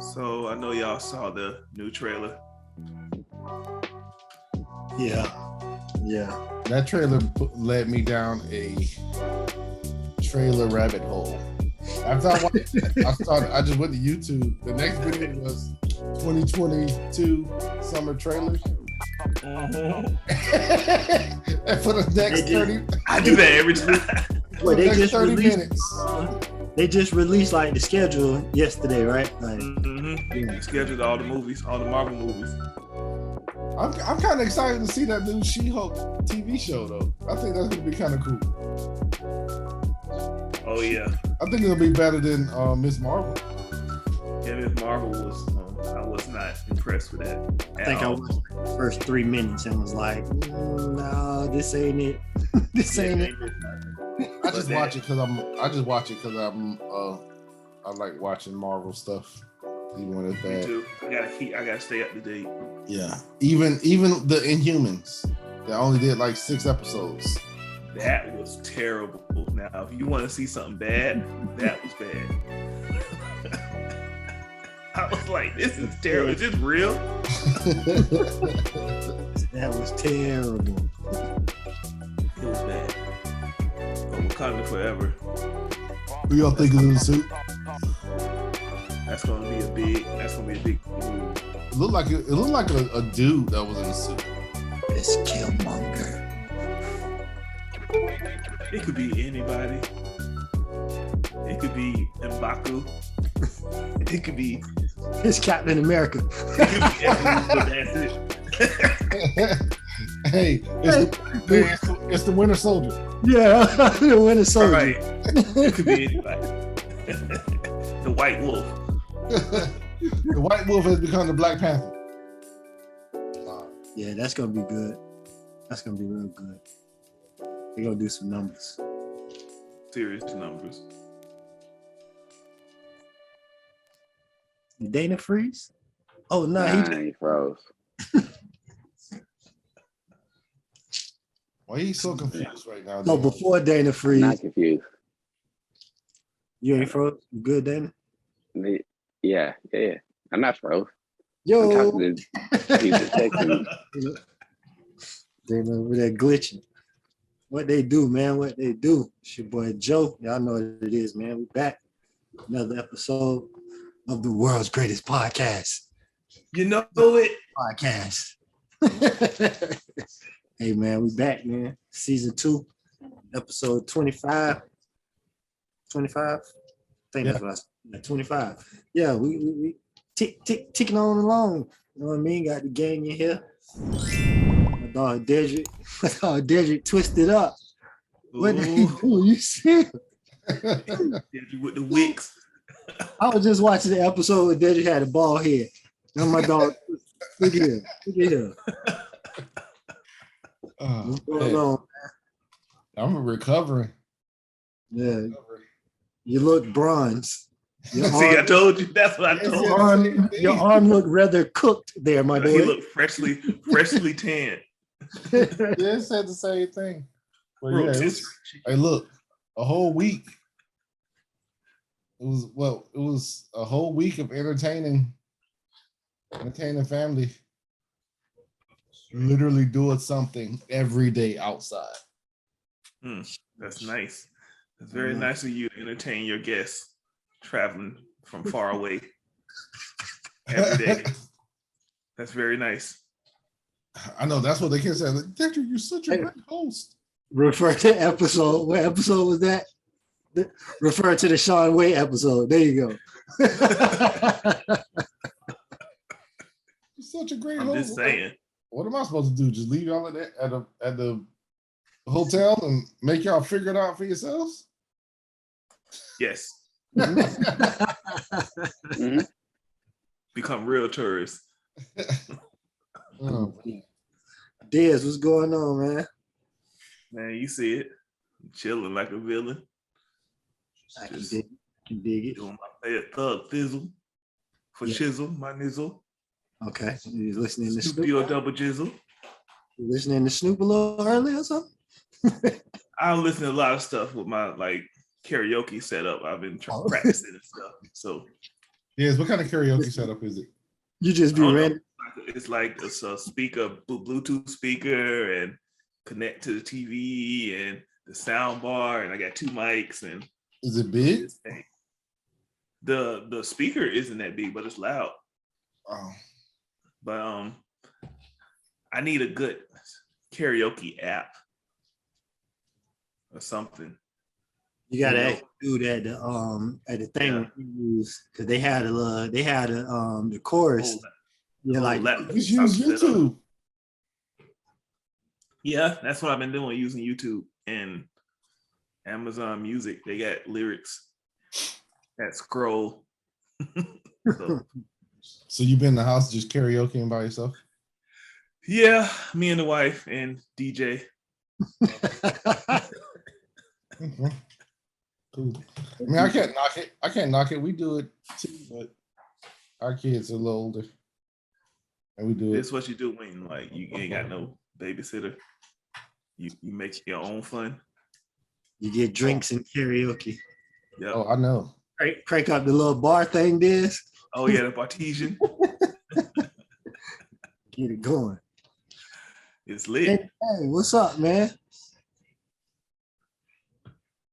So I know y'all saw the new trailer. Yeah. That trailer led me down a trailer rabbit hole. After I watched it, I just went to YouTube. The next video was 2022 summer trailers. And for the next 30, I do that every time. Well, they just 30 released, minutes. They just released like the schedule yesterday, right? Like, They scheduled all the movies, all the Marvel movies. I'm kind of excited to see that new She-Hulk TV show, though. I think that's gonna be kind of cool. Oh yeah. I think it'll be better than Miss Marvel. Yeah, Miss Marvel was. I was not impressed with that. I think I watched the first 3 minutes and was like, no, this ain't it. This ain't it. I just watch it because I like watching Marvel stuff, even when it's Me bad. too. I gotta stay up to date. Yeah, even the Inhumans, they only did like 6 episodes. That was terrible. Now, if you want to see something bad, that was bad. I was like, this is terrible. Is this real? That was terrible. It was bad. But Wakanda Forever. Who y'all think is in the suit? That's gonna be a big move. It looked like a dude that was in the suit. It's Killmonger. It could be anybody. It could be M'Baku. It could be. It's Captain America. It could be everyone, that's it. Hey, it's the Winter Soldier. Yeah, the Winter Soldier. Right. It could be anybody. The White Wolf. The White Wolf has become the Black Panther. Yeah, that's gonna be good. That's gonna be real good. They're gonna do some numbers. Serious numbers. Dana freeze? Oh no, he froze. Why he's so confused right now? No, before Dana freeze. Not confused. You ain't froze? You good, Dana? Yeah. I'm not froze. Yo, I'm talking to people texting. Dana over there glitching. What they do, man? What they do? It's your boy Joe. Y'all know what it is, man. We back. Another episode of the world's greatest podcast. You know it. Podcast. Hey man, we back, man. Season 2, episode 25. 25? I think that's what I said. 25. Yeah, we ticking on along. You know what I mean? Got the gang in here. My dog Dedrick twisted up. What did he do? You see? With the wicks. I was just watching the episode where Dedrick had a bald head. Now my dog, look at him. What's going on? I'm recovering. Yeah. You look bronze. See, I told you. That's what I told you. Your arm looked rather cooked there, my boy. He looked freshly tanned. Yeah, said the same thing. Well, yeah, hey, look, a whole week. It was a whole week of entertaining family. Literally doing something every day outside. That's nice. It's very nice of you to entertain your guests traveling from far away every day. That's very nice. I know that's what they can say. Like, Dexter, you're such a great host. Refer to episode. What episode was that? Refer to the Sean Way episode. There you go. You're such a great host. I'm just saying. What am I supposed to do? Just leave y'all at the hotel and make y'all figure it out for yourselves? Yes. Mm-hmm. Become real tourists. Oh. Dez, what's going on, man? Man, you see it. I'm chilling like a villain. I can dig it. Doing my thug thizzle for chisel, my nizzle. Okay. You listening to Snoop Snoop? double jizzle. You listening to Snoop a little early or something? I'm listening to a lot of stuff with my karaoke setup. I've been practicing and stuff. So Yes, what kind of karaoke setup is it? You just be I don't know. random. It's like it's a speaker, Bluetooth speaker, and connect to the TV and the sound bar, and I got 2 mics and Is it big? this thing. The speaker isn't that big, but it's loud. Oh, But I need a good karaoke app or something. You gotta You know. actually do that at the thing Yeah. you use because they had the chorus. Yeah, like just use YouTube. Yeah, that's what I've been doing, using YouTube and Amazon Music. They got lyrics that scroll. So, So you've been in the house just karaokeing by yourself? yeah, me and the wife and DJ. Okay. Cool. I mean, I can't knock it. I can't knock it. We do it too, but our kids are a little older, and we do it. It's what you do when like you ain't got no babysitter. You make your own fun. You get drinks and karaoke. Yeah. Oh, I know. Crank up the little bar thing, this. Oh yeah, the Bartesian. Get it going. It's lit. Hey, what's up, man?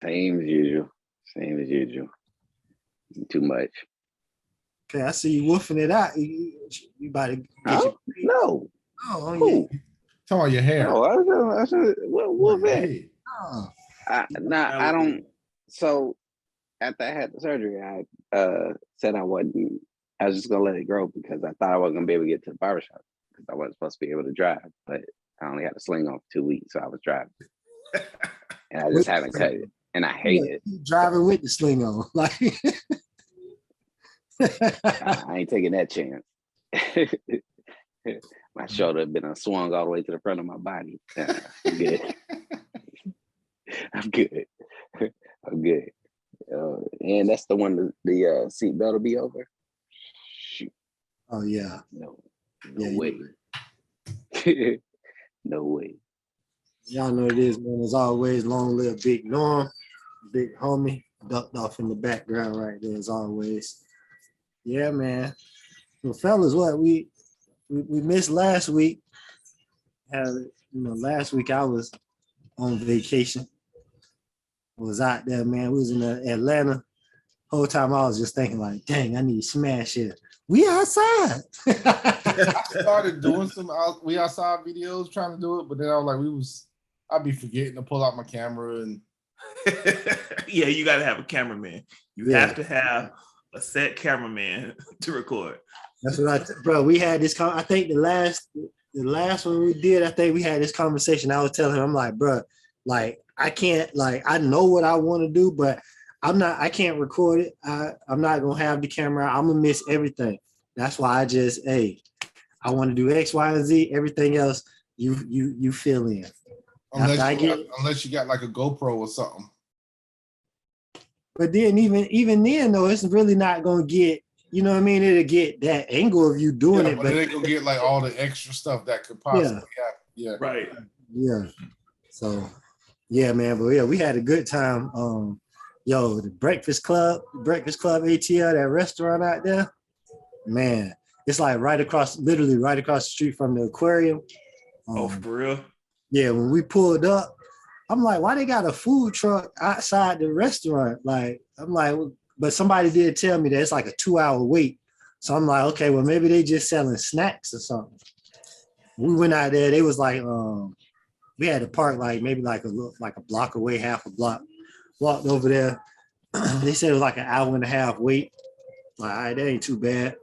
Same as usual. Same as usual. Too much. Okay, I see you woofing it out. You about to get Huh? No. Oh, Who? yeah. Talking about your hair. No, what that? Hey. Oh, I don't. So after I had the surgery, I said I was just gonna let it grow because I thought I wasn't gonna be able to get to the barbershop because I wasn't supposed to be able to drive. But I only had a sling on for 2 weeks, so I was driving, and I just haven't cut it, and I hate it. driving with the sling on, like. I ain't taking that chance. My shoulder had been swung all the way to the front of my body. I'm good. I'm good. I'm good. And that's the one the seatbelt will be over. Shoot. Oh yeah. No Yeah, way. No way. Y'all know it is, man. As always, long live Big Norm, big homie, ducked off in the background right there as always. Yeah, man. Well, fellas, what we missed last week. Last week I was on vacation. Was out there, man. We was in Atlanta. Whole time I was just thinking like, dang, I need to smash it. We outside. I started doing some we outside videos trying to do it, but then I was like, I'd be forgetting to pull out my camera and Yeah, you gotta have a cameraman. You have to have a set cameraman to record. That's what bro. We had this. I think the last one we did, I think we had this conversation. I was telling him, I'm like, bro, like I can't, like I know what I want to do, but I can't record it. I'm not gonna have the camera. I'm gonna miss everything. That's why I want to do X, Y, and Z. Everything else, you fill in. Unless you got like a GoPro or something. But then even then though, it's really not gonna get, you know what I mean? It'll get that angle of you doing it, but it ain't gonna get like all the extra stuff that could possibly happen. Yeah. Right. Yeah. So yeah, man. But yeah, we had a good time. The Breakfast Club ATL, that restaurant out there, man, it's like literally right across the street from the aquarium. Oh, for real? Yeah, when we pulled up, I'm like, why they got a food truck outside the restaurant? Like, I'm like, but somebody did tell me that it's like a 2-hour wait. So I'm like, okay, well, maybe they just selling snacks or something. We went out there, they was like, we had to park like maybe like a block away, half a block. Walked over there. They said it was like an hour and a half wait. Like, all right, that ain't too bad.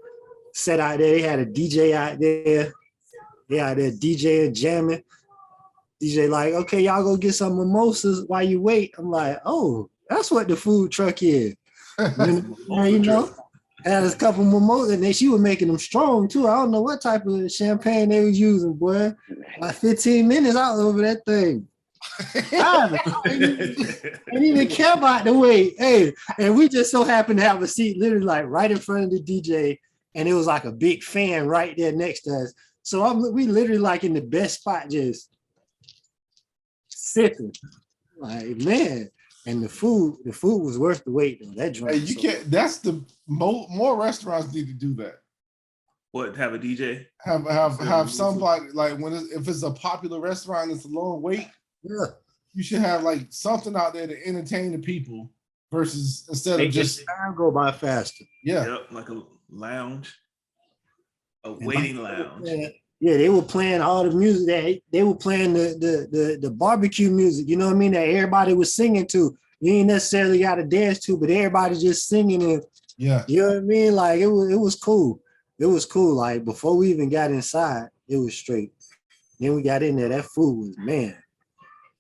Sat out there, they had a DJ out there. They out there DJing, jamming. DJ like, okay, y'all go get some mimosas while you wait. I'm like, oh, that's what the food truck is. You know, had a couple mimosas, and then she was making them strong too. I don't know what type of champagne they was using, boy. Like 15 minutes out over that thing. I didn't even care about the wait. Hey, and we just so happened to have a seat literally like right in front of the DJ, and it was like a big fan right there next to us. So we literally like in the best spot, just sipping. Like, man, And the food was worth the wait though. That joint. Hey, you can't. That's the more restaurants need to do that. What, have a DJ? Have somebody like if it's a popular restaurant, it's a long wait. Yeah. You should have like something out there to entertain the people versus instead of just time go by faster. Yeah. Yep, like a lounge, a waiting lounge. Yeah, they were playing all the music. They were playing the barbecue music. You know what I mean? That everybody was singing to. You ain't necessarily got to dance to, but everybody just singing it. Yeah. You know what I mean? Like it was cool. It was cool. Like before we even got inside, it was straight. Then we got in there. That food was, man.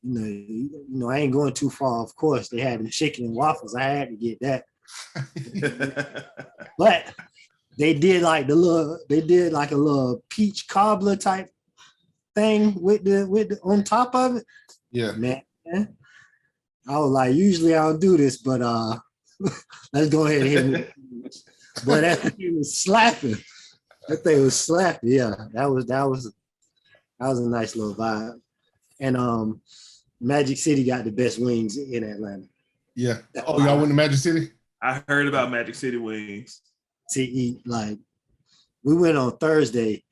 You know, I ain't going too far. Of course, they had them chicken and waffles. I had to get that. But they did like a little peach cobbler type thing with the on top of it. Yeah, man. I was like, usually I don't do this, but let's go ahead and hit it. But that thing was slapping. That thing was slapping. Yeah, that was a nice little vibe. And Magic City got the best wings in Atlanta. Yeah. Oh, y'all went to Magic City? I heard about Magic City wings. To eat, like, we went on Thursday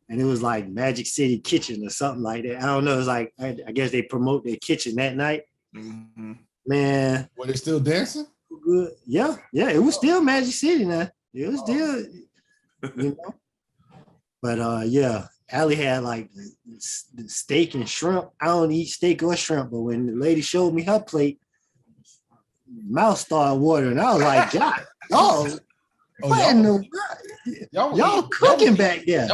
and it was like Magic City Kitchen or something like that. I don't know. It's like, I guess they promote their kitchen that night. Mm-hmm. Man. Were they still dancing? Good. Yeah. It was still Magic City now. It was still, you know. But yeah, Allie had like the steak and shrimp. I don't eat steak or shrimp, but when the lady showed me her plate, mouth started watering. I was like, y'all cooking back there.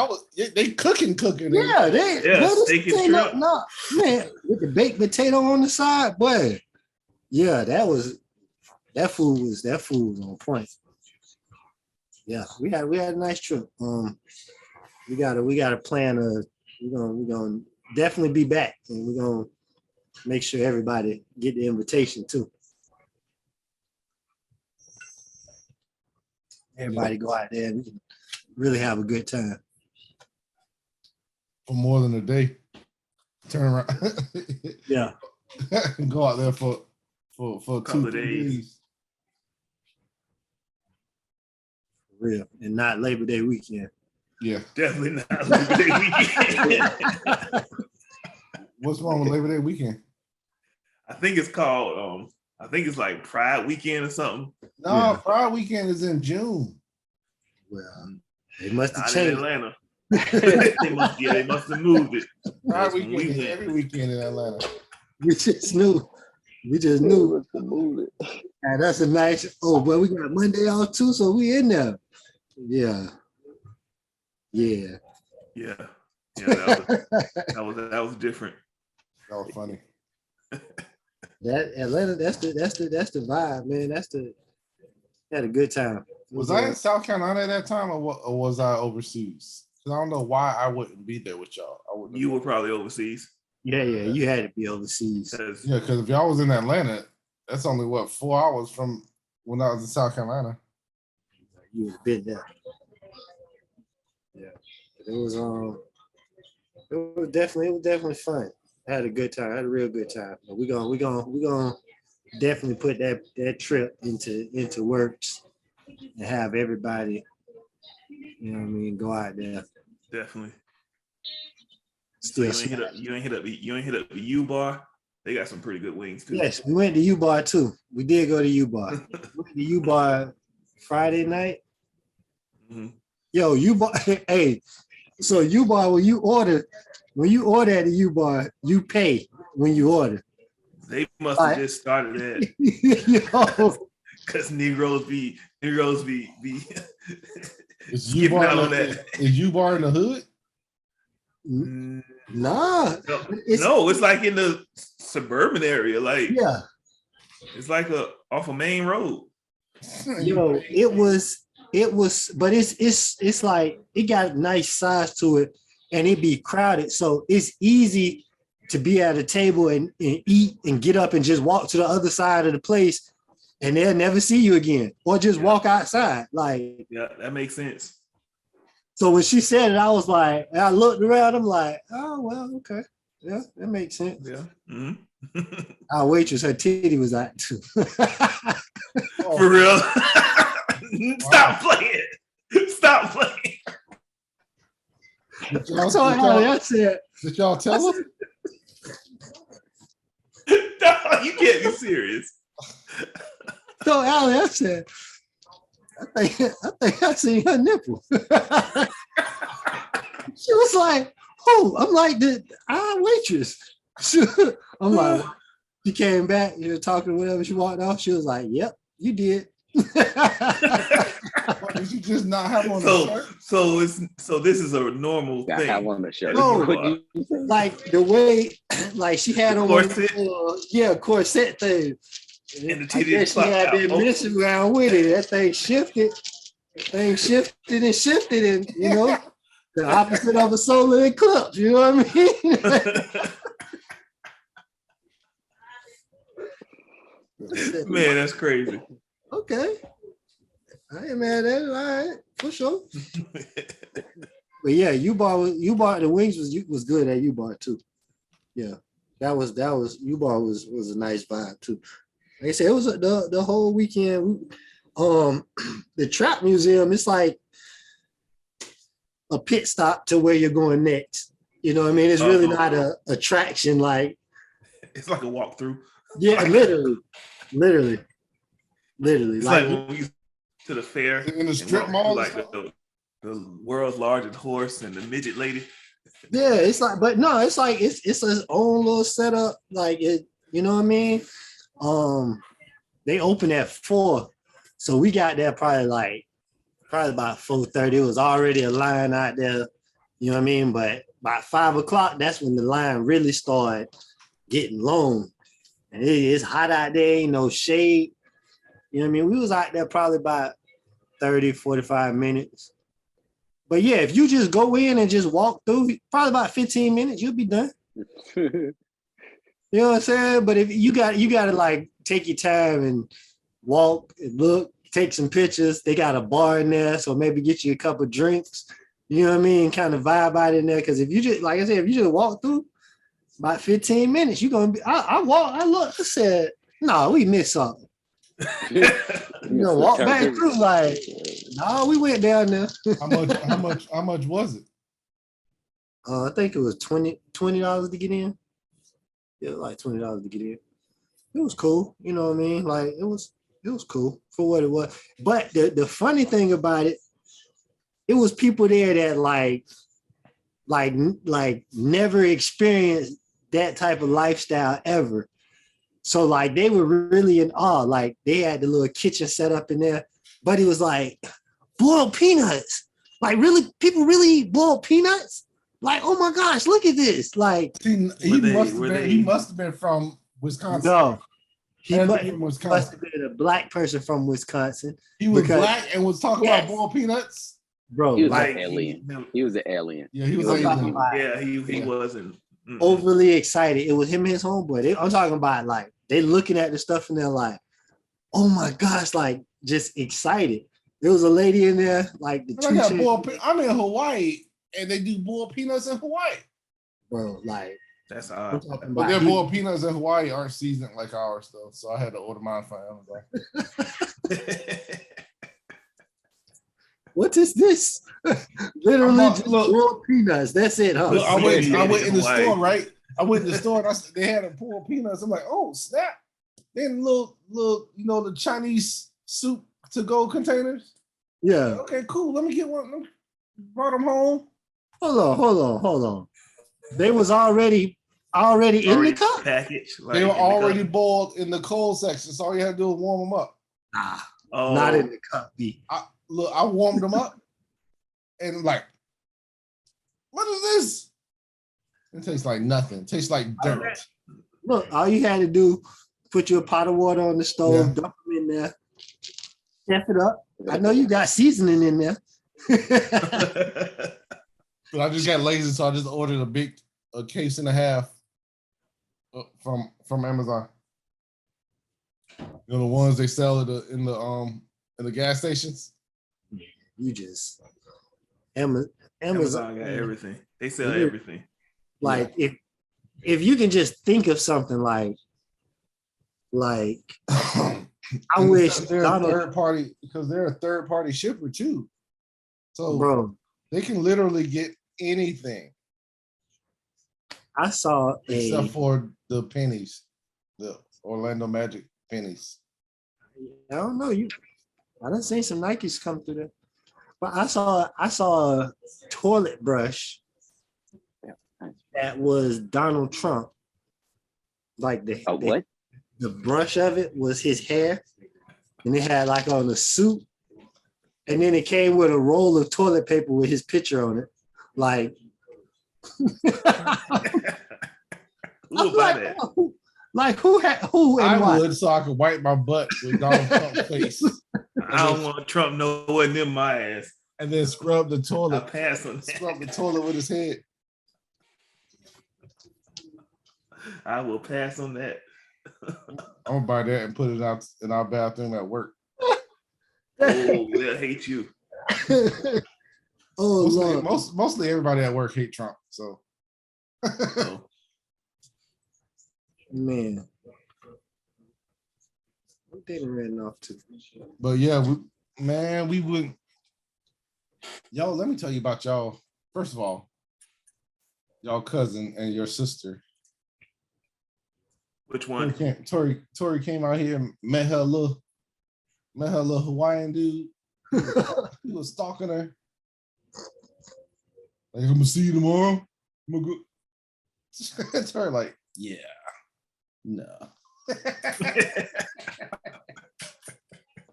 They cooking. Yeah, steak and shrimp. No, man, with the baked potato on the side, boy. Yeah, that food was on point. Yeah, we had a nice trip. We got a plan of we're gonna definitely be back, and we're gonna make sure everybody get the invitation too. Everybody go out there and we can really have a good time. For more than a day. Turn around. Yeah. Go out there for a couple of days. For real. And not Labor Day weekend. Yeah. Definitely not Labor Day weekend. What's wrong with Labor Day weekend? I think it's called I think it's like Pride weekend or something. No, yeah. Pride weekend is in June. Well, they must have not changed. In Atlanta. they must have moved it. Pride weekend is every weekend in Atlanta. We just knew. And that's a nice. Oh, but we got Monday off too, so we in there. Yeah. That was different. That was funny. That Atlanta, that's the vibe, man. Had a good time. Was I in South Carolina at that time, or was I overseas? Because I don't know why I wouldn't be there with y'all. You were probably overseas. Yeah, you had to be overseas. Yeah, because if y'all was in Atlanta, that's only 4 hours from when I was in South Carolina. You was been there. Yeah, it was definitely fun. I had a good time. I had a real good time. But we're gonna definitely put that trip into works and have everybody, you know what I mean, go out there. Definitely. Still, so you ain't hit up the U Bar. They got some pretty good wings too. Yes, we went to U Bar too. We did go to U Bar. We went to U Bar Friday night. Mm-hmm. Yo, U Bar. Hey, so U Bar, when you order at the U Bar, you pay when you order. They must have just started that. Because Negroes be skipping out on that. Is U-Bar in the hood? Nah. No, it's like in the suburban area. Like, yeah. It's like off a main road. It was, but it's like it got nice size to it, and it be crowded, so it's easy to be at a table and eat and get up and just walk to the other side of the place, and they'll never see you again, or just walk outside. Like, yeah, that makes sense. So when she said it, I was like, I looked around, I'm like, oh well, okay, yeah, that makes sense. Yeah, mm-hmm. Our waitress, her titty was out too. For real. Stop playing. Stop playing. Did y'all, So I said, did y'all tell us? No, you can't be serious. so Allie, I said, I think I seen her nipple. She was like, "Oh," I'm like, our waitress. I'm like, she came back, you know, talking whatever. She walked off. She was like, "Yep, you did." Did you just not have on a shirt? So this is a normal Got thing. have on the shirt. No, What you say? like the way, like she had on Corset? corset thing. And the I titty guess she had been messing around with it. That thing shifted. And shifted, and you know, the opposite of a solar eclipse. You know what I mean? Man, that's crazy. Okay. I ain't mad at it. All right, for sure. But yeah, you bought the wings was good at U Bar too. Yeah, that was U Bar was a nice vibe too. Like I said, it was the whole weekend. The Trap Museum, it's like a pit stop to where you're going next. You know what I mean? It's really not a attraction like. It's like a walkthrough. Yeah, literally. It's like when we to the fair In the strip mall, like the world's largest horse and the midget lady. Yeah, it's like, but no, it's like it's its own little setup. Like it, you know what I mean? They open at 4, so we got there probably about 4:30. It was already a line out there, you know what I mean? But by 5 o'clock, that's when the line really started getting long. And it's hot out there, ain't no shade. You know what I mean? We was out there probably about 30, 45 minutes. But yeah, if you just go in and just walk through, probably about 15 minutes, you'll be done. You know what I'm saying? But if you got to like take your time and walk and look, take some pictures. They got a bar in there, so maybe get you a couple drinks. You know what I mean? Kind of vibe out in there. Because if you just, like I said, if you just walk through about 15 minutes, you're gonna be. I looked, I said, no, we missed something. You know, walk back through like, no, we went down there. How much was it? I think it was $20 to get in. Yeah, like $20 to get in. It was cool. You know what I mean? Like it was cool for what it was. But the funny thing about it, it was people there that like never experienced that type of lifestyle ever. So like they were really in awe. Like they had the little kitchen set up in there, but it was like boiled peanuts. Like really, people really eat boiled peanuts? Like, oh my gosh, look at this. Like He must have been from Wisconsin. No, he From must Wisconsin. have been a black person from Wisconsin. He was black and was talking Yes. about boiled peanuts. Bro, He was like an alien. He was an alien. Yeah, he was I'm like, talking about Yeah, he wasn't overly excited. It was him and his homeboy. I'm talking about like they looking at the stuff and they're like, oh my gosh, like just excited. There was a lady in there, like the I got boiled. I'm in Hawaii and they do boiled peanuts in Hawaii. bro, like That's I'm odd. talking But about their boiled peanuts in Hawaii aren't seasoned like ours though, so I had to order mine from Amazon. what is this? Literally just look. boiled peanuts. That's it, huh? Look, I went in the Hawaii. store, right? I went in the store and they had a boiled peanuts. I'm like, oh snap! Then little, you know, the Chinese soup to go containers. Yeah. Okay, cool. Let me get one. Brought them home. Hold on. They was already in the cup. Package. Like They were in the already cup. boiled in the cold section, so all you had to do was warm them up. Oh, Not in the cup, B. I warmed them up, and like, what is this? It tastes like nothing. It tastes like dirt. Look, all you had to do, put your pot of water on the stove, Yeah. dump them in there, step it up. I know you got seasoning in there. But I just got lazy, so I just ordered a case and a half from Amazon. You know the ones they sell in the gas stations. You just Amazon Amazon got everything. They sell everything. like if if you can just think of something like I wish they're a Donald, third party because they're a third party shipper too. So bro, they can literally get anything I saw except for the pennies, the Orlando Magic pennies. I don't know you. I done seen some Nikes come through there, but I saw a toilet brush that was Donald Trump. Like What? the brush of it was his hair, and it had like on a suit, and then it came with a roll of toilet paper with his picture on it. Like, Who about that? Like who and I why? would, so I could wipe my butt with Donald Trump's face, I don't want Trump nowhere near my ass. and then scrub the I'll toilet. pass on that. Scrub the toilet with his head. I will pass on that. I'm gonna buy that and put it out in our bathroom at work. Oh, they'll hate you. Oh Lord. Mostly everybody at work hate Trump. So Oh, Man. What they ran off to? but yeah, we would. Y'all, let me tell you about y'all. First of all, y'all cousin and your sister. which one? Tori came out here and met her little Hawaiian dude. He was stalking her. Like, I'm gonna see you tomorrow. I'm gonna go. Tori like, yeah, no.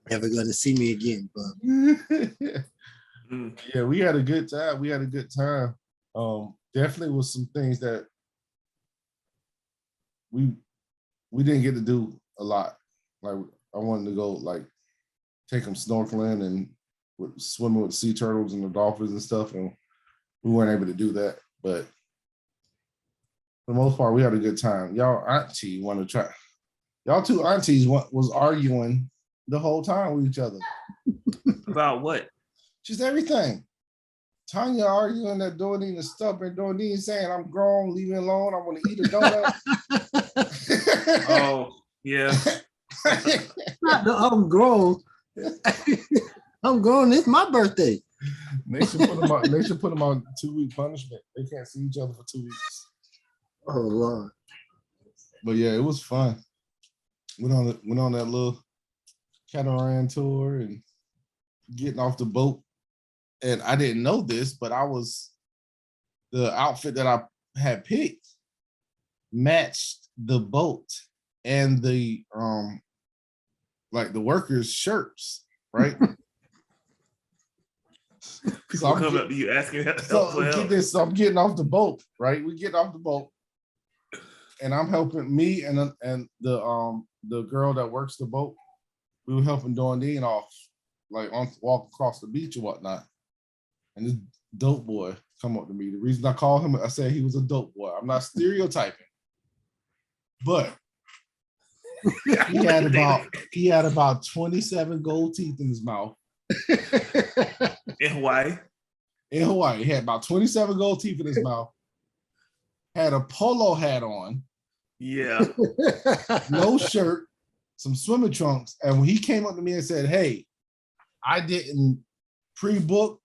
Never gonna see me again, but Yeah, we had a good time. Definitely was some things that we didn't get to do a lot. Like I wanted to go like take them snorkeling and swimming with sea turtles and the dolphins and stuff, and we weren't able to do that. But for the most part, we had a good time. Y'all auntie want to try. Y'all two aunties was arguing the whole time with each other. About what? Just everything. Tanya arguing that Doreen is stubborn. Doreen saying, I'm grown, leave me alone. I want to eat a donut. Oh, yeah. I'm grown. I'm grown. It's my birthday. They should put them on 2-week punishment. They can't see each other for 2 weeks. Oh Lord. But yeah, it was fun. Went on that little catamaran tour and getting off the boat. And I didn't know this, but the outfit that I had picked matched the boat and the like the workers' shirts, right? People come up to you asking help for help. So I'm getting off the boat, right? We get off the boat, and I'm helping me and the girl that works the boat. We were helping Doreen off, like walk across the beach or whatnot. And this dope boy come up to me. The reason I call him, I said he was a dope boy. I'm not stereotyping, but he had about 27 gold teeth in his mouth. In Hawaii? In Hawaii, he had about 27 gold teeth in his mouth. Had a polo hat on. Yeah. No shirt, some swimming trunks. And when he came up to me and said, hey, I didn't pre-book.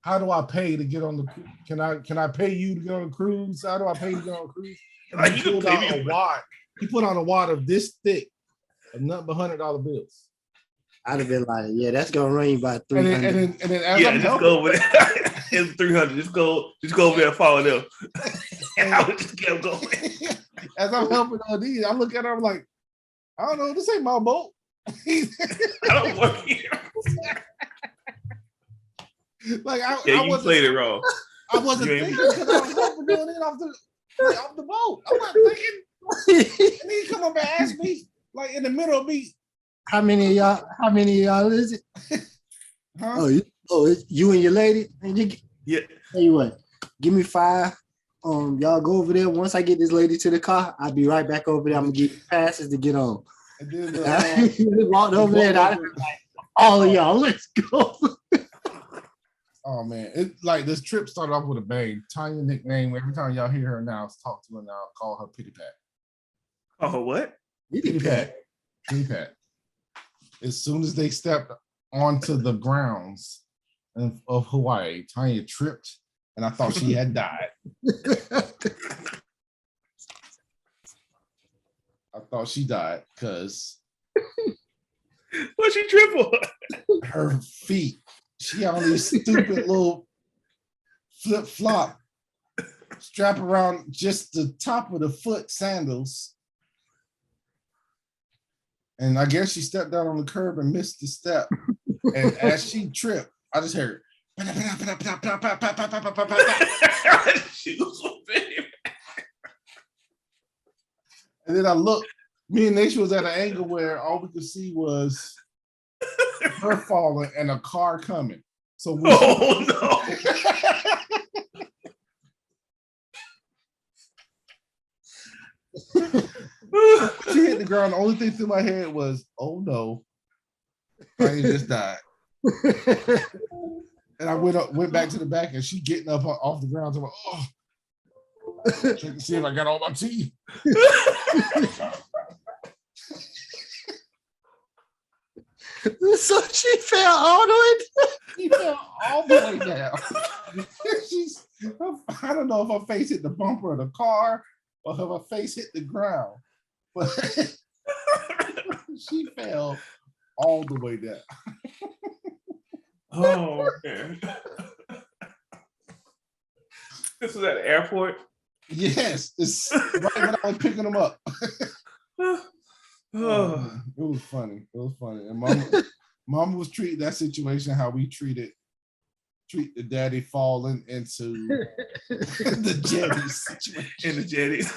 How do I pay to get on the can I pay you to get on the cruise? How do I pay to get on a cruise? And he pulled out a wad. He put on a wad of this thick of nothing but $100 bills. I'd have been like, yeah, that's gonna run you about 300. And then as Yeah, I'm just helping, go over there. It's 300. Just go over there and follow them. And I would just kept going. as I'm helping on these, I look at her, I'm like, I don't know, this ain't my boat. I don't work here. Like I You wasn't played it wrong. I wasn't You ain't- thinking because I was helping doing it off the boat. I wasn't thinking. And he come up and ask me, like in the middle of me, How many of y'all is it? huh? It's you and your lady. And Yeah. tell you what, give me 5. Y'all go over there. Once I get this lady to the car, I'll be right back over there. I'm gonna give you passes to get on. And then Walked over there. And I was like, all of y'all, let's go. Oh man, it like this trip started off with a bang. Tanya nickname. Every time y'all hear her now, talk to her now, call her Pity Pat. Oh, what? Pity Pat. Pity Pat. As soon as they stepped onto the grounds of Hawaii, Tanya tripped, and I thought she had died. I thought she died because What she triple? her feet. She had all these stupid little flip flop strap around just the top of the foot sandals. And I guess she stepped down on the curb and missed the step. And as she tripped, I just heard. She was so big. And then I looked, me and Nisha was at an angle where all we could see was her falling and a car coming. So when Oh no. she hit the ground, the only thing through my head was, oh no, I just died. And I went back to the back and she getting up off the ground. So I'm like, oh, check to see if I got all my teeth. So she fell all the way down. She fell all the way down. I don't know if her face hit the bumper of the car or if her face hit the ground, but she fell all the way down. Oh man. This was at the airport. Yes, it's right when I was picking them up. Oh. It was funny. It was funny. And mama was treating that situation how we treat the daddy falling into the jetties situation. In the jetties.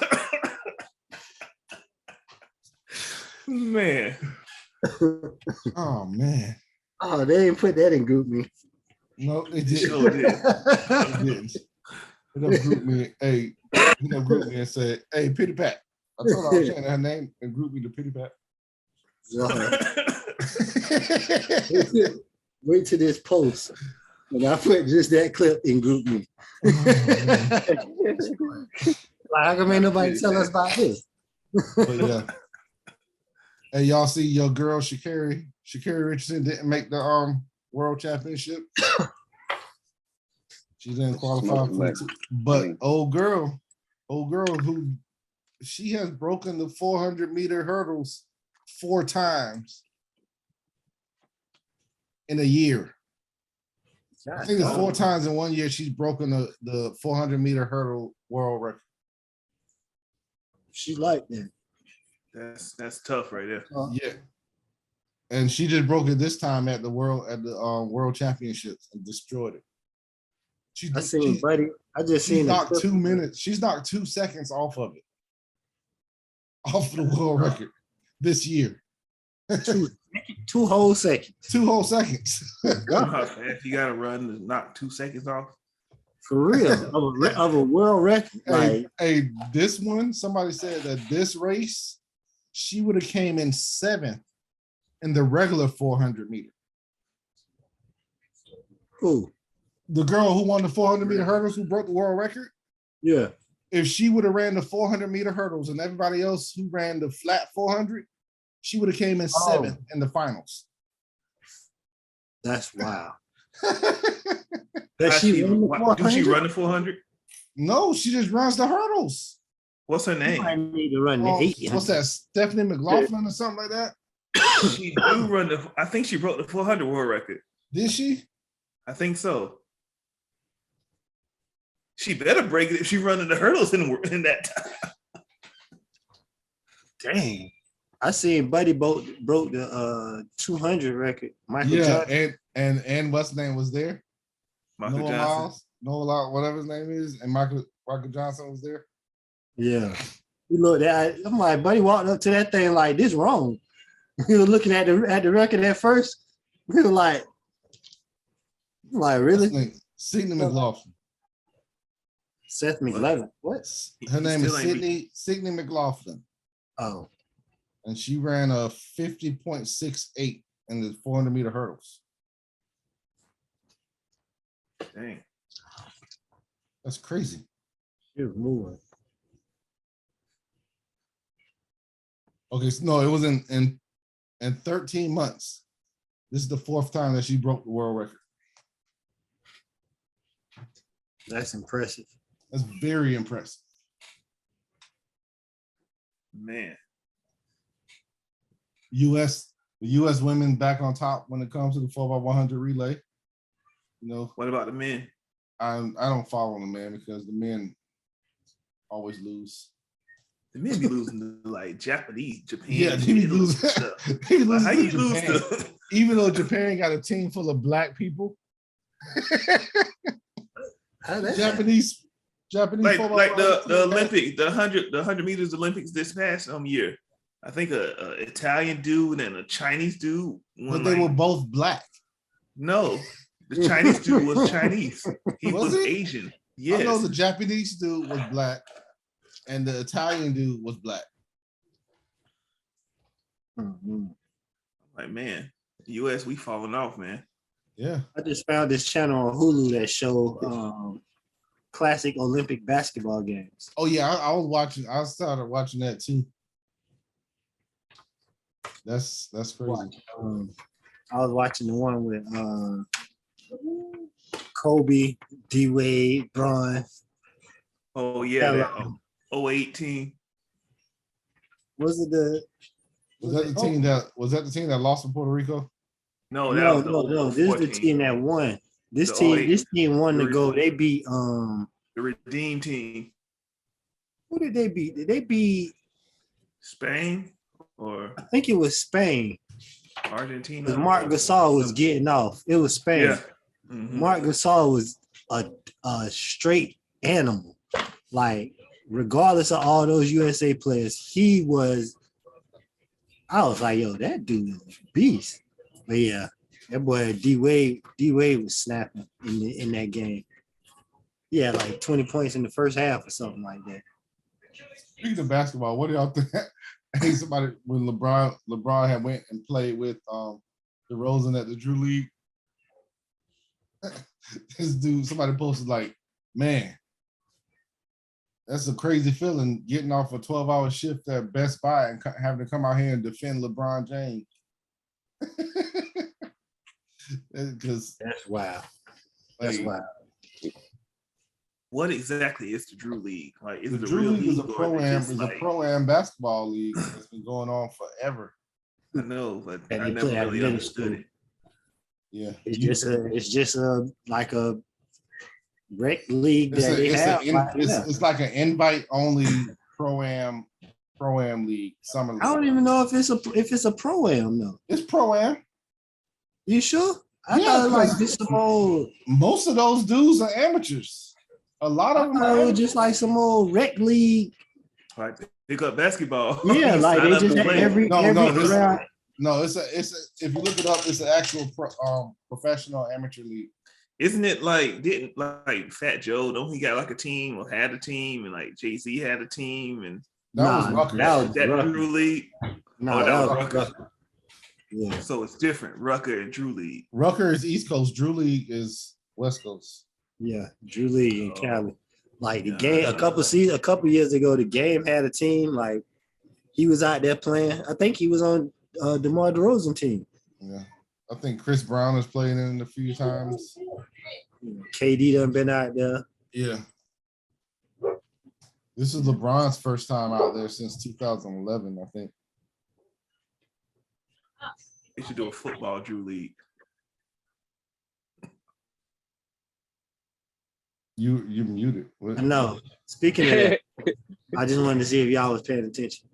Man. Oh man. Oh, they didn't put that in group me. No, they didn't. Sure did. They didn't. They done grouped me. Hey, he done grouped me and said, "Hey, Pity Pat." I told her I was saying her name and grouped me to Pity Pat. Wait till this post. And I put just that clip in group me. Like, how come ain't nobody tell us about this? But yeah. Hey, y'all see your girl Sha'Carri Richardson didn't make the world championship. She didn't qualify for it. But old girl who she has broken the 400-meter hurdles 4 times in a year. I think it's 4 times in 1 year she's broken the 400-meter hurdle world record. She like that. That's tough right there. Yeah. And she just broke it this time at the world championships and destroyed it. I seen Buddy. I just seen knocked 2 minutes. She's knocked 2 seconds off of it. Off the world record this year. 2 whole seconds. 2 whole seconds. If you gotta run to knock 2 seconds off. For real. of a world record. Hey, this one, somebody said that this race, she would have came in 7th in the regular 400 meter. Who? The girl who won the 400 meter hurdles, who broke the world record. Yeah. If she would have ran the 400 meter hurdles and everybody else who ran the flat 400, she would have came in 7th in the finals. That's wild. Do she run the 400? No, she just runs the hurdles. What's her name? I need to run the 800. What's that? Sydney Mclaughlin or something like that? She do run I think she broke the 400 world record. Did she? I think so. She better break it if she running the hurdles in that time. Dang. I seen Buddy broke the 200 record. Michael Johnson. and what's his name was there? Michael Noah Johnson. Miles, Noah, whatever his name is, and Michael Johnson was there. Yeah. You look at I'm like, Buddy walked up to that thing like, this wrong. He was looking at the record at first. He was like really? Sydney Mclaughlin. Seth McLevin. What? Her name is Sydney McLaughlin. Oh. And she ran a 50.68 in the 400 meter hurdles. Dang. That's crazy. She was moving. Okay, so no, it was in 13 months. This is the 4th time that she broke the world record. That's impressive. That's very impressive. Man. The U.S. women back on top when it comes to the 4x100 relay. You know, What about the men? I don't follow the men because the men always lose. The men be losing to like Japanese, Japan. Yeah, they be losing. They be Like, how losing you to lose Japan. to? Even though Japan got a team full of black people, How that Japanese like 4x100 the Olympic, the 100 meters Olympics this past year. I think a Italian dude and a Chinese dude won. but they were both black. No, the Chinese dude was Chinese. He was he? Asian. I know Yes. the Japanese dude was black, and the Italian dude was black. Mhm. Like, man, US, we falling off, man. Yeah. I just found this channel on Hulu that show classic Olympic basketball games. Oh yeah, I was watching. I started watching that too. That's crazy. I was watching the one with Kobe, D Wade, Bron. Oh yeah, that 08 team. Was it the? Was that the team that lost to Puerto Rico? No, that No, was the no. This is the 14. team that won. This The team, 08. this team won to The go. They beat The Redeem team. who did they beat? Did they beat? Spain or I think it was Spain. Argentina. Because Mark Gasol was getting off. It was Spain. Yeah. Mhm. Mark Gasol was a straight animal. Like, regardless of all those USA players, he was. I was like, yo, that dude is a beast. But yeah, that boy D Wade was snapping in that game. He had like 20 points in the first half or something like that. Speaking of basketball, what do y'all think? Hey, somebody when LeBron had went and played with DeRozan at the Drew League. This dude, somebody posted like, man, that's a crazy feeling getting off a 12-hour shift at Best Buy and having to come out here and defend LeBron James. Because That's wild. That's like, wild. What exactly is the Drew League? Like, is the it a Drew real League is a league or pro-am, is it is just a like, pro-am basketball league that's been going on forever. I know, but And I they never play at really middle understood school. it. Yeah. It's just like a rec league that they have. It's like an invite-only pro-am league. Summer league. I don't even know if it's a pro-am though. It's pro-am. You sure? I Yeah, thought it was like because just some old. most of those dudes are amateurs. A lot of them I are thought it was amateurs. just like some old rec league. Like, pick up basketball. Yeah, You like sign they up just to had play. every this- round. No, it's if you look it up, it's an actual professional amateur league. Isn't it like, didn't like Fat Joe, don't he got like a team or had a team, and like Jay-Z had a team, and That was Rutgers. that was that Rutgers. Drew League? No, Oh, that was Rutgers. Rutgers. Yeah. So it's different, Rucker and Drew League. Rutgers is East Coast. Drew League is West Coast. Yeah, Drew League in Cali. Like the Yeah. game, a couple years ago, the game had a team. Like he was out there playing. I think he was on DeMar DeRozan team. Yeah, I think Chris Brown has played in it a few times. KD done been out there. Yeah. This is LeBron's first time out there since 2011, I think. They should do a football Drew League. You muted. What? No, speaking of that, I just wanted to see if y'all was paying attention.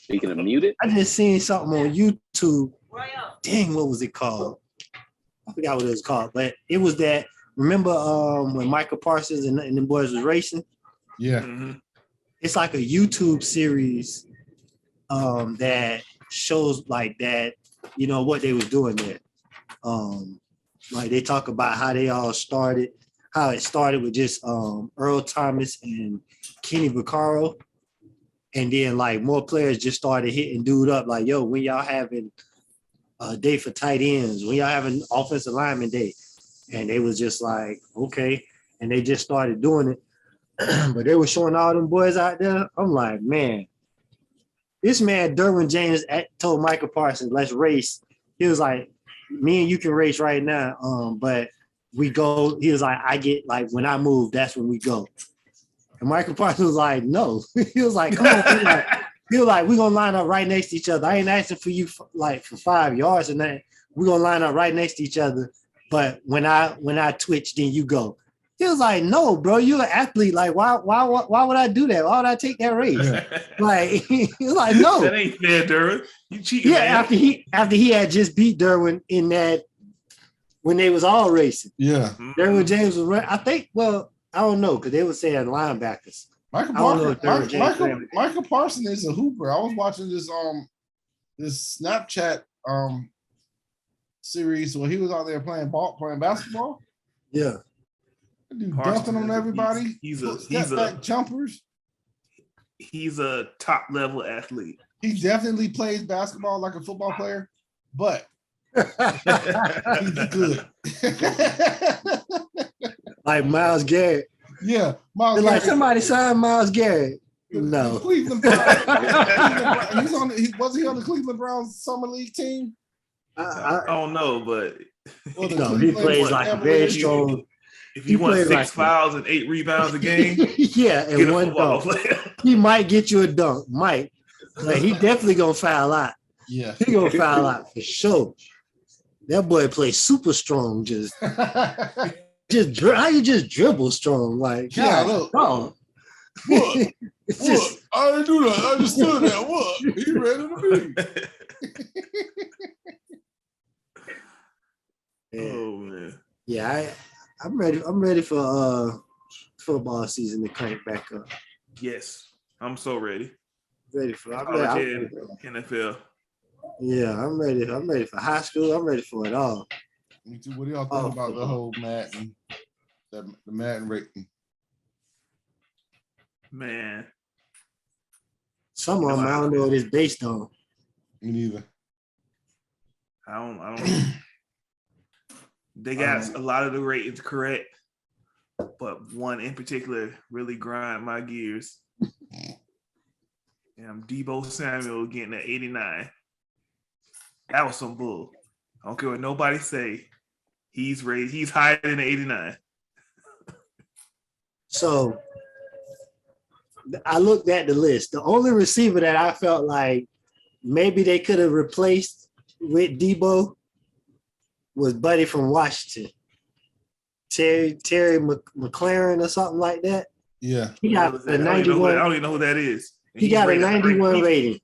Speaking of muted, I just seen something on YouTube. Dang, what was it called? I forgot what it was called, but it was that. Remember when Michael Parsons and the boys was racing? Yeah. Mhm. It's like a YouTube series that shows like that, you know, what they was doing there. Like they talk about how they all started, how it started with just Earl Thomas and Kenny Vaccaro. And then like more players just started hitting dude up like, yo, when y'all having a day for tight ends. We are having offensive lineman day. And they was just like, okay. And they just started doing it. But they were showing all them boys out there. I'm like, man, this man, Derwin James, told Michael Parsons, let's race. He was like, me and you can race right now. But we go, he was like, I get like, when I move, that's when we go. And Michael Parsons was like, no. He was like, come on. He was like, we're going to line up right next to each other. I ain't asking for you for 5 yards and that. We're going to line up right next to each other. But when I twitch, then you go. He was like, no, bro, you're an athlete. Like, why would I do that? Why would I take that race? Like, he was like, no. That ain't fair, Derwin. You cheating, Yeah, man. after he had just beat Derwin in that when they was all racing. Yeah. Derwin James was running. I think, well, I don't know, because they were saying linebackers. Michael Parsons is a hooper. I was watching this Snapchat series where he was out there playing basketball. Yeah. Dude, dunking on everybody. He's a jumpers. He's a top level athlete. He definitely plays basketball like a football player, but he's good. Like Myles Garrett. Yeah, Myles Like Garrett. somebody signed Myles Garrett. No. Cleveland Browns. Was he on the Cleveland Browns summer league team? I don't know, but no, he plays like a very strong. If he won 6 like fouls and 8 rebounds a game, yeah, and one dunk. He might get you a dunk, might, but he definitely gonna foul out. Yeah, he gonna foul out for sure. That boy plays super strong. Just how you just dribble strong? Like, yeah, look. Oh. What? What? I didn't do that. I understood that. What? He ready to be. Oh man. Yeah, I'm ready. I'm ready for football season to crank back up. Yes, I'm so ready. Ready for NFL. Yeah, I'm ready. I'm ready for high school. I'm ready for it all. Me too. What do y'all think about the whole Madden, the Madden rating? Man, some of them I don't know what it's based on. Me neither. I don't. They got a lot of the ratings correct, but one in particular really grind my gears. And Deebo Samuel getting an 89. That was some bull. I don't care what nobody say. He's higher than 89. So I looked at the list. The only receiver that I felt like maybe they could have replaced with Deebo was Buddy from Washington. Terry McLaurin or something like that. Yeah. He got a 91. I don't even know who that is. He got a 91 rating.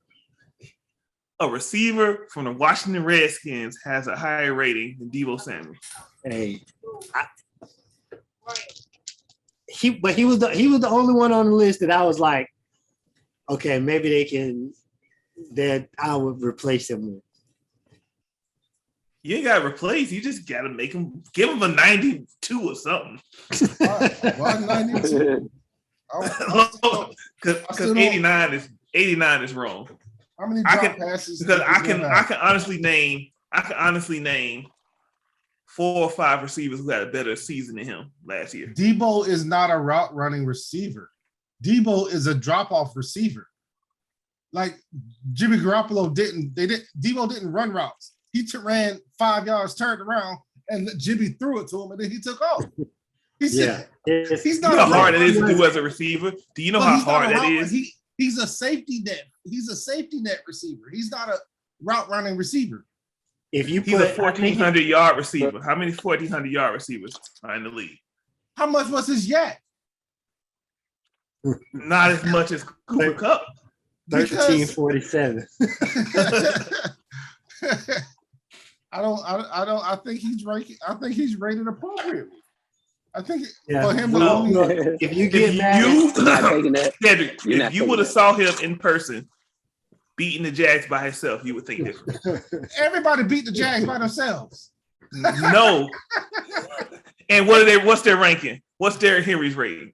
A receiver from the Washington Redskins has a higher rating than Deebo Samuel. Hey, he was the only one on the list that I was like, okay, maybe that I would replace him with. You ain't got to replace. You just got to give him a 92 or something. Why 92? Because 89 is wrong. How many drop passes? Because I can honestly name 4 or 5 receivers who had a better season than him last year. Deebo is not a route running receiver. Deebo is a drop off receiver. Like Jimmy Garoppolo Deebo didn't run routes. He ran 5 yards, turned around, and Jimmy threw it to him, and then he took off. He's not. You know how hard it is to do as a receiver. Do you know how hard that is? He's a safety net. He's a safety net receiver. He's not a route running receiver. He's a 1,400-yard receiver. How many 1,400-yard receivers are in the league? How much was his yak? Not as much as Cooper Kupp. 1347. I think he's rated. I think he's rated appropriately. I think for him if you get mad, if you would have saw him in person beating the Jags by himself, you would think different. Everybody beat the Jags by themselves. No. And what's their ranking? What's Derrick Henry's rating?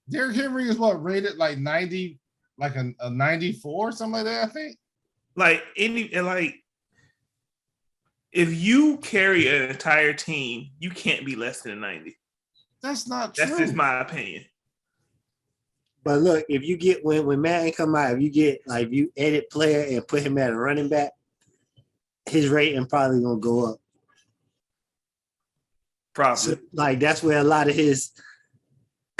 Derrick Henry is rated like 90, like a 94, something like that, I think. if you carry an entire team, you can't be less than a 90. That's not true. That's just my opinion. But look, if you get when Madden come out, if you get like if you edit player and put him at a running back, his rating probably gonna go up. Probably. So, like that's where a lot of his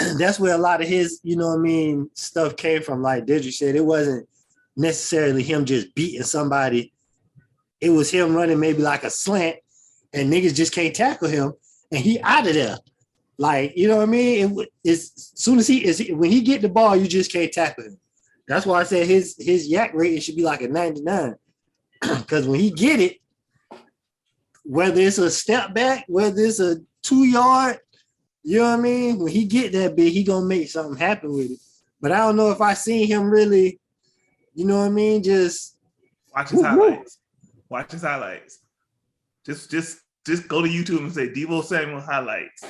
you know what I mean, stuff came from. Like Didrik said, it wasn't necessarily him just beating somebody. It was him running maybe like a slant and niggas just can't tackle him and he out of there. Like, you know what I mean? It's soon as when he get the ball, you just can't tackle him. That's why I said his yak rating should be like a 99. Because when he get it, whether it's a step back, whether it's a 2 yard, you know what I mean? When he get that big, he gonna make something happen with it. But I don't know if I seen him really, you know what I mean? Just watch his highlights. Watch his highlights. Just go to YouTube and say Deebo Samuel highlights.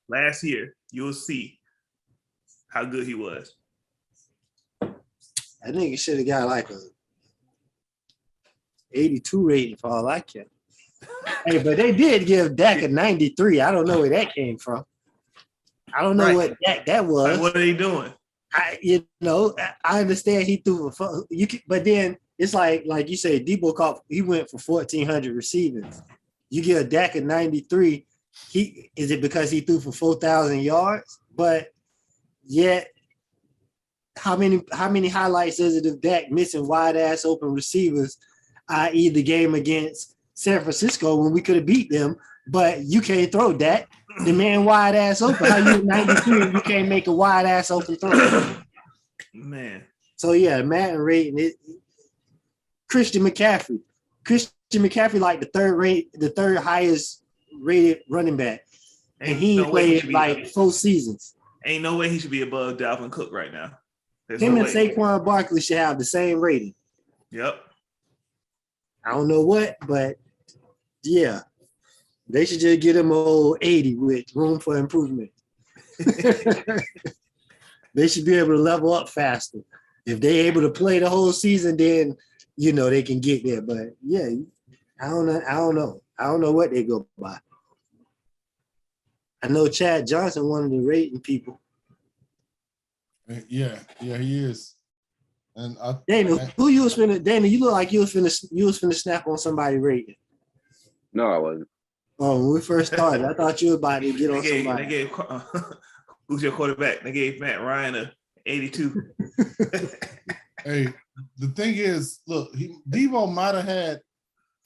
Last year, you'll see how good he was. I think he should have got like a 82 rating for all I care. Hey, but they did give Dak a 93. I don't know where that came from. I don't know what that was. Like, what are they doing? I understand he threw for but then it's like you say, Deebo caught, he went for 1,400 receivings. You give Dak a 93. Is it because he threw for 4,000 yards? But yet, how many highlights is it of Dak missing wide ass open receivers, i.e. the game against San Francisco when we could have beat them, but you can't throw Dak. The man wide ass open. How you 93 and you can't make a wide ass open throw? Man. So yeah, Madden rating it. Christian McCaffrey like the third highest rated running back, and he played like 4 seasons. Ain't no way he should be above Dalvin Cook right now. Him and Saquon Barkley should have the same rating. Yep. I don't know what, but yeah, they should just get him an old 80 with room for improvement. They should be able to level up faster. If they're able to play the whole season, then they can get there. But yeah, I don't know. I don't know what they go by. I know Chad Johnson, one of the rating people. Yeah, he is. And Daniel, who you was finna? Daniel, you look like you was finna snap on somebody rating. No, I wasn't. Oh, when we first started, I thought you were about to get on somebody. They gave who's your quarterback? They gave Matt Ryan a 82. Hey, the thing is, look, Deebo might have had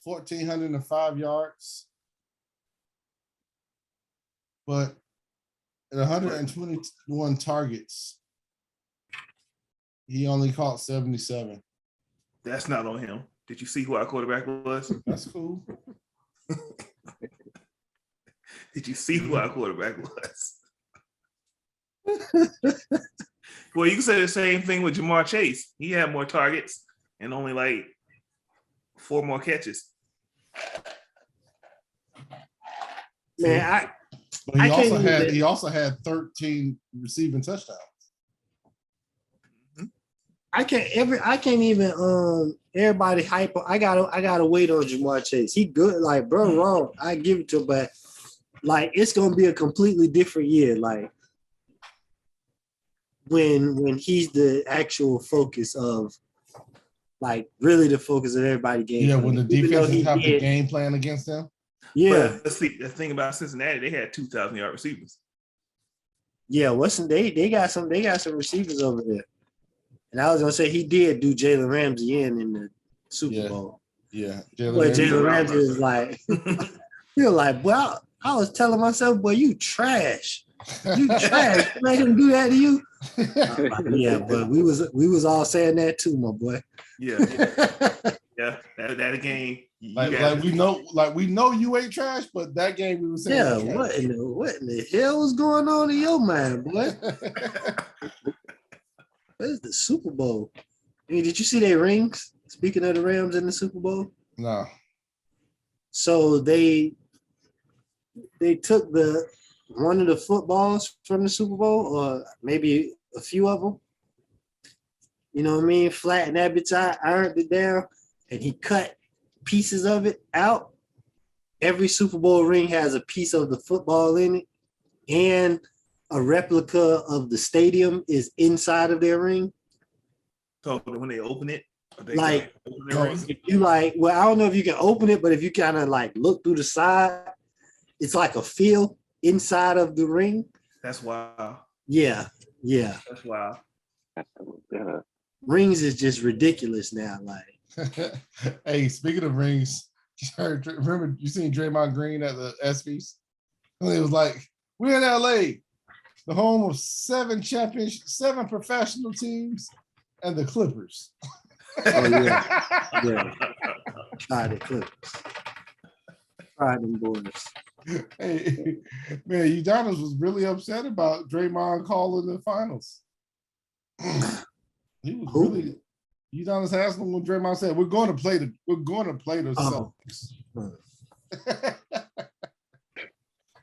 1,405 yards, but at 121 targets, he only caught 77. That's not on him. Did you see who our quarterback was? That's cool. Did you see who our quarterback was? Well, you can say the same thing with Jamar Chase. He had more targets and only like 4 more catches. Man, he also had 13 receiving touchdowns. I can't even everybody hype. I gotta wait on Jamar Chase. He good, like bro, wrong. I give it to him, but like it's gonna be a completely different year. Like when he's the actual focus of, like really the focus of everybody game. Yeah, when the defense have the game plan against them. Yeah. But let's see, the thing about Cincinnati, they had 2,000-yard receivers. Yeah, they got some receivers over there. And I was gonna say he did do Jalen Ramsey in the Super Bowl. Yeah. But Jalen Ramsey is like, you're like, well, I was telling myself, boy, you trash. You trash. Let him do that to you. Yeah, but we was all saying that too, my boy. Yeah. Yeah. That game. We know you ain't trash, but that game we were saying. Yeah, what in the hell was going on in your mind, boy? Where's the Super Bowl? I mean, did you see their rings? Speaking of the Rams in the Super Bowl? No. So they took one of the footballs from the Super Bowl, or maybe a few of them. You know what I mean? Flattened that bitch out, ironed it down, and he cut pieces of it out. Every Super Bowl ring has a piece of the football in it, and a replica of the stadium is inside of their ring. So when they open it, Like, open their ring? if you like, well, I don't know if you can open it, but if you kind of like look through the side, it's like a feel inside of the ring. That's wild. Yeah, yeah. That's wild. Rings is just ridiculous now. Like, Hey, speaking of rings, remember you seen Draymond Green at the ESPYs? And it was like, we're in LA, the home of 7 professional teams, and the Clippers. oh yeah, yeah. Try the Clippers. Try them boys. Hey, man, Udonis was really upset about Draymond calling the finals. He was Who? really. Udonis Haslam when Draymond said, "We're going to play the Oh. Celtics."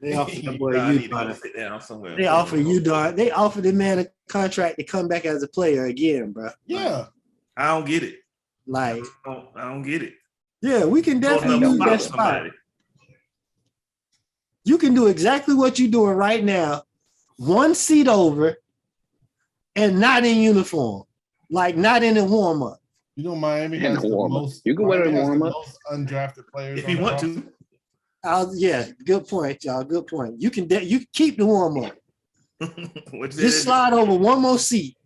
They offered that boy I need to go Udonis. sit down somewhere. They offered Udonis. They offered the man a contract to come back as a player again, bro. Yeah, I don't get it. Like, I don't get it. yeah, we can definitely Go use pop that spot. somebody. You can do exactly what you're doing right now, one seat over, and not in uniform, like not in a warm up. you know Miami And has the warm-up. most. You can wear it Miami has the warm-up. most undrafted players. If on you the want roster. to. Yeah, good point, y'all. Good point. You can keep the warm up. Just slide over one more seat.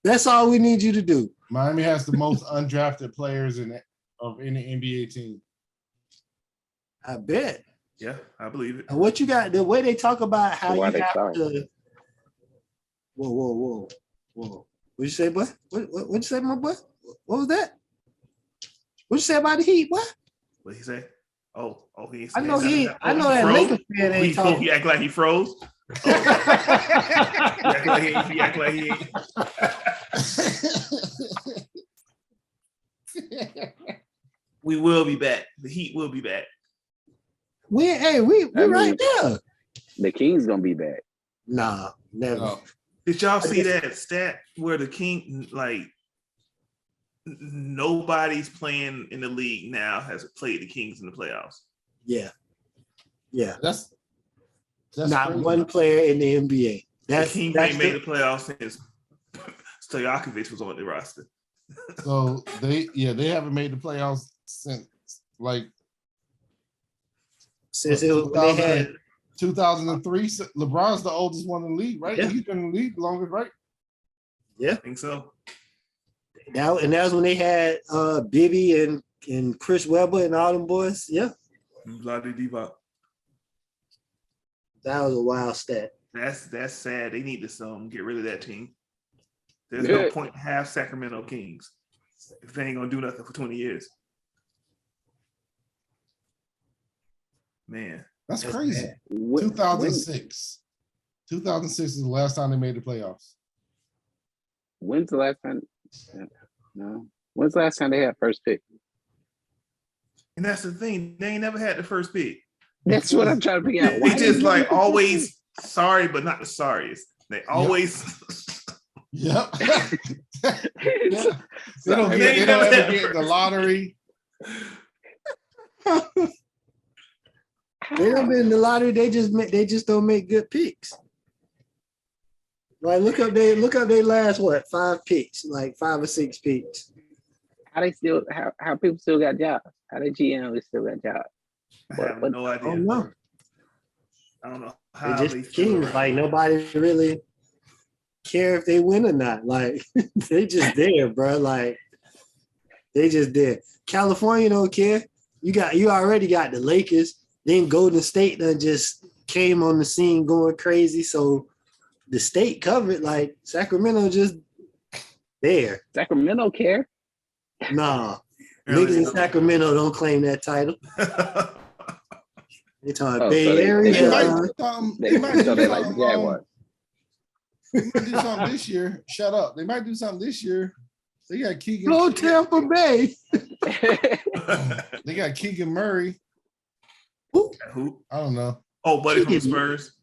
That's all we need you to do. Miami has the most undrafted players of any NBA team. I bet. Yeah, I believe it. And what you got, the way they talk about how Why you they have sorry? to. Whoa. What'd you say, boy? What'd you say, my boy? What was that? What'd you say about the Heat, what? What he say? Oh, he. I know he. I know that froze? Lakers fan ain't talking. He act like he froze. He act like he ain't. We will be back. The Heat will be back. We I right mean- there. The King's gonna be back. Nah, never. No. Did y'all see that stat where the King, like, nobody's playing in the league now has played the Kings in the playoffs? Yeah. That's Not crazy. one player in the NBA. The Kings ain't made the, the playoffs since Stojakovic was on the roster. So they haven't made the playoffs since like since it was, when they had 2003. LeBron's the oldest one in the league, right? Yeah. He's been in the league longest, right? I think so. that was when they had Bibby and Chris Webber and all them boys. Yeah, Bloody Divac. that was a wild stat. That's sad. They need to get rid of that team. There's Yeah. no point to have Sacramento Kings if they ain't gonna do nothing for 20 years. Man, That's That's crazy. bad. 2006. 2006 is the last time they made the playoffs. When's the last time? No. When's the last time they had first pick? and that's the thing. They ain't never had the first pick. That's what I'm trying to figure out. They Why just did like you- always sorry, but not the sorriest. They always Yep. It's- Yeah. They don't They get. They ain't don't never ever had get in the first. lottery. They don't been in the lottery. They just don't make good picks. Like look up their last 5 picks, like 5 or 6 picks. how people still got jobs? How the GM still got jobs? I have But- no I idea. don't know. I don't know They how just they Kings. feel. Like nobody really care if they win or not. Like they just there, bro. Like they just there. California don't care. You already got the Lakers. Then Golden State done just came on the scene going crazy. So the state covered. Like Sacramento just there. Sacramento care? Nah, Really? niggas in Sacramento don't claim that title. They talking Oh, Bay so they- Area. They might do something. They, They might so do they like the something, Jaguars. They might do something this year. Shut up. They might do something this year. They got Keegan. Blow Tampa Bay. They got Keegan Murray. Who? I don't know. Oh, buddy from the Keegan. Spurs.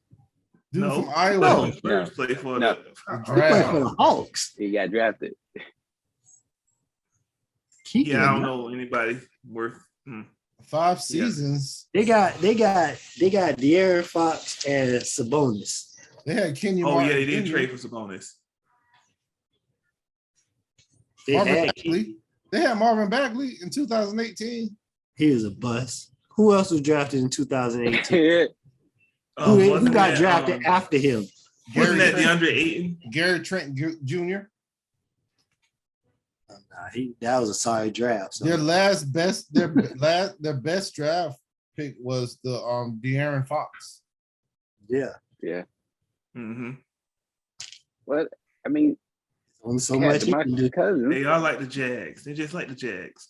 Dude No. from Iowa. No. Buddy from Spurs play for No. the He played for the Hawks. He got drafted. Keaton. Yeah, I don't know anybody worth. 5 seasons. They got De'Aaron Fox and Sabonis. They had Kenyon Oh Martin yeah, they did Jr., trade for Sabonis. They Marvin had Bagley. They had Marvin Bagley in 2018. He was a bust. Who else was drafted in 2018? Who Wasn't got that, drafted after him? Wasn't that Gary DeAndre Ayton? Gary Trent Jr. That was a sorry draft. So. Their best draft pick was the De'Aaron Fox. Yeah. Mm-hmm. What I mean, Only so yeah, much he can do. DeMarcus Cousins. They are like the Jags. They're just like the Jags.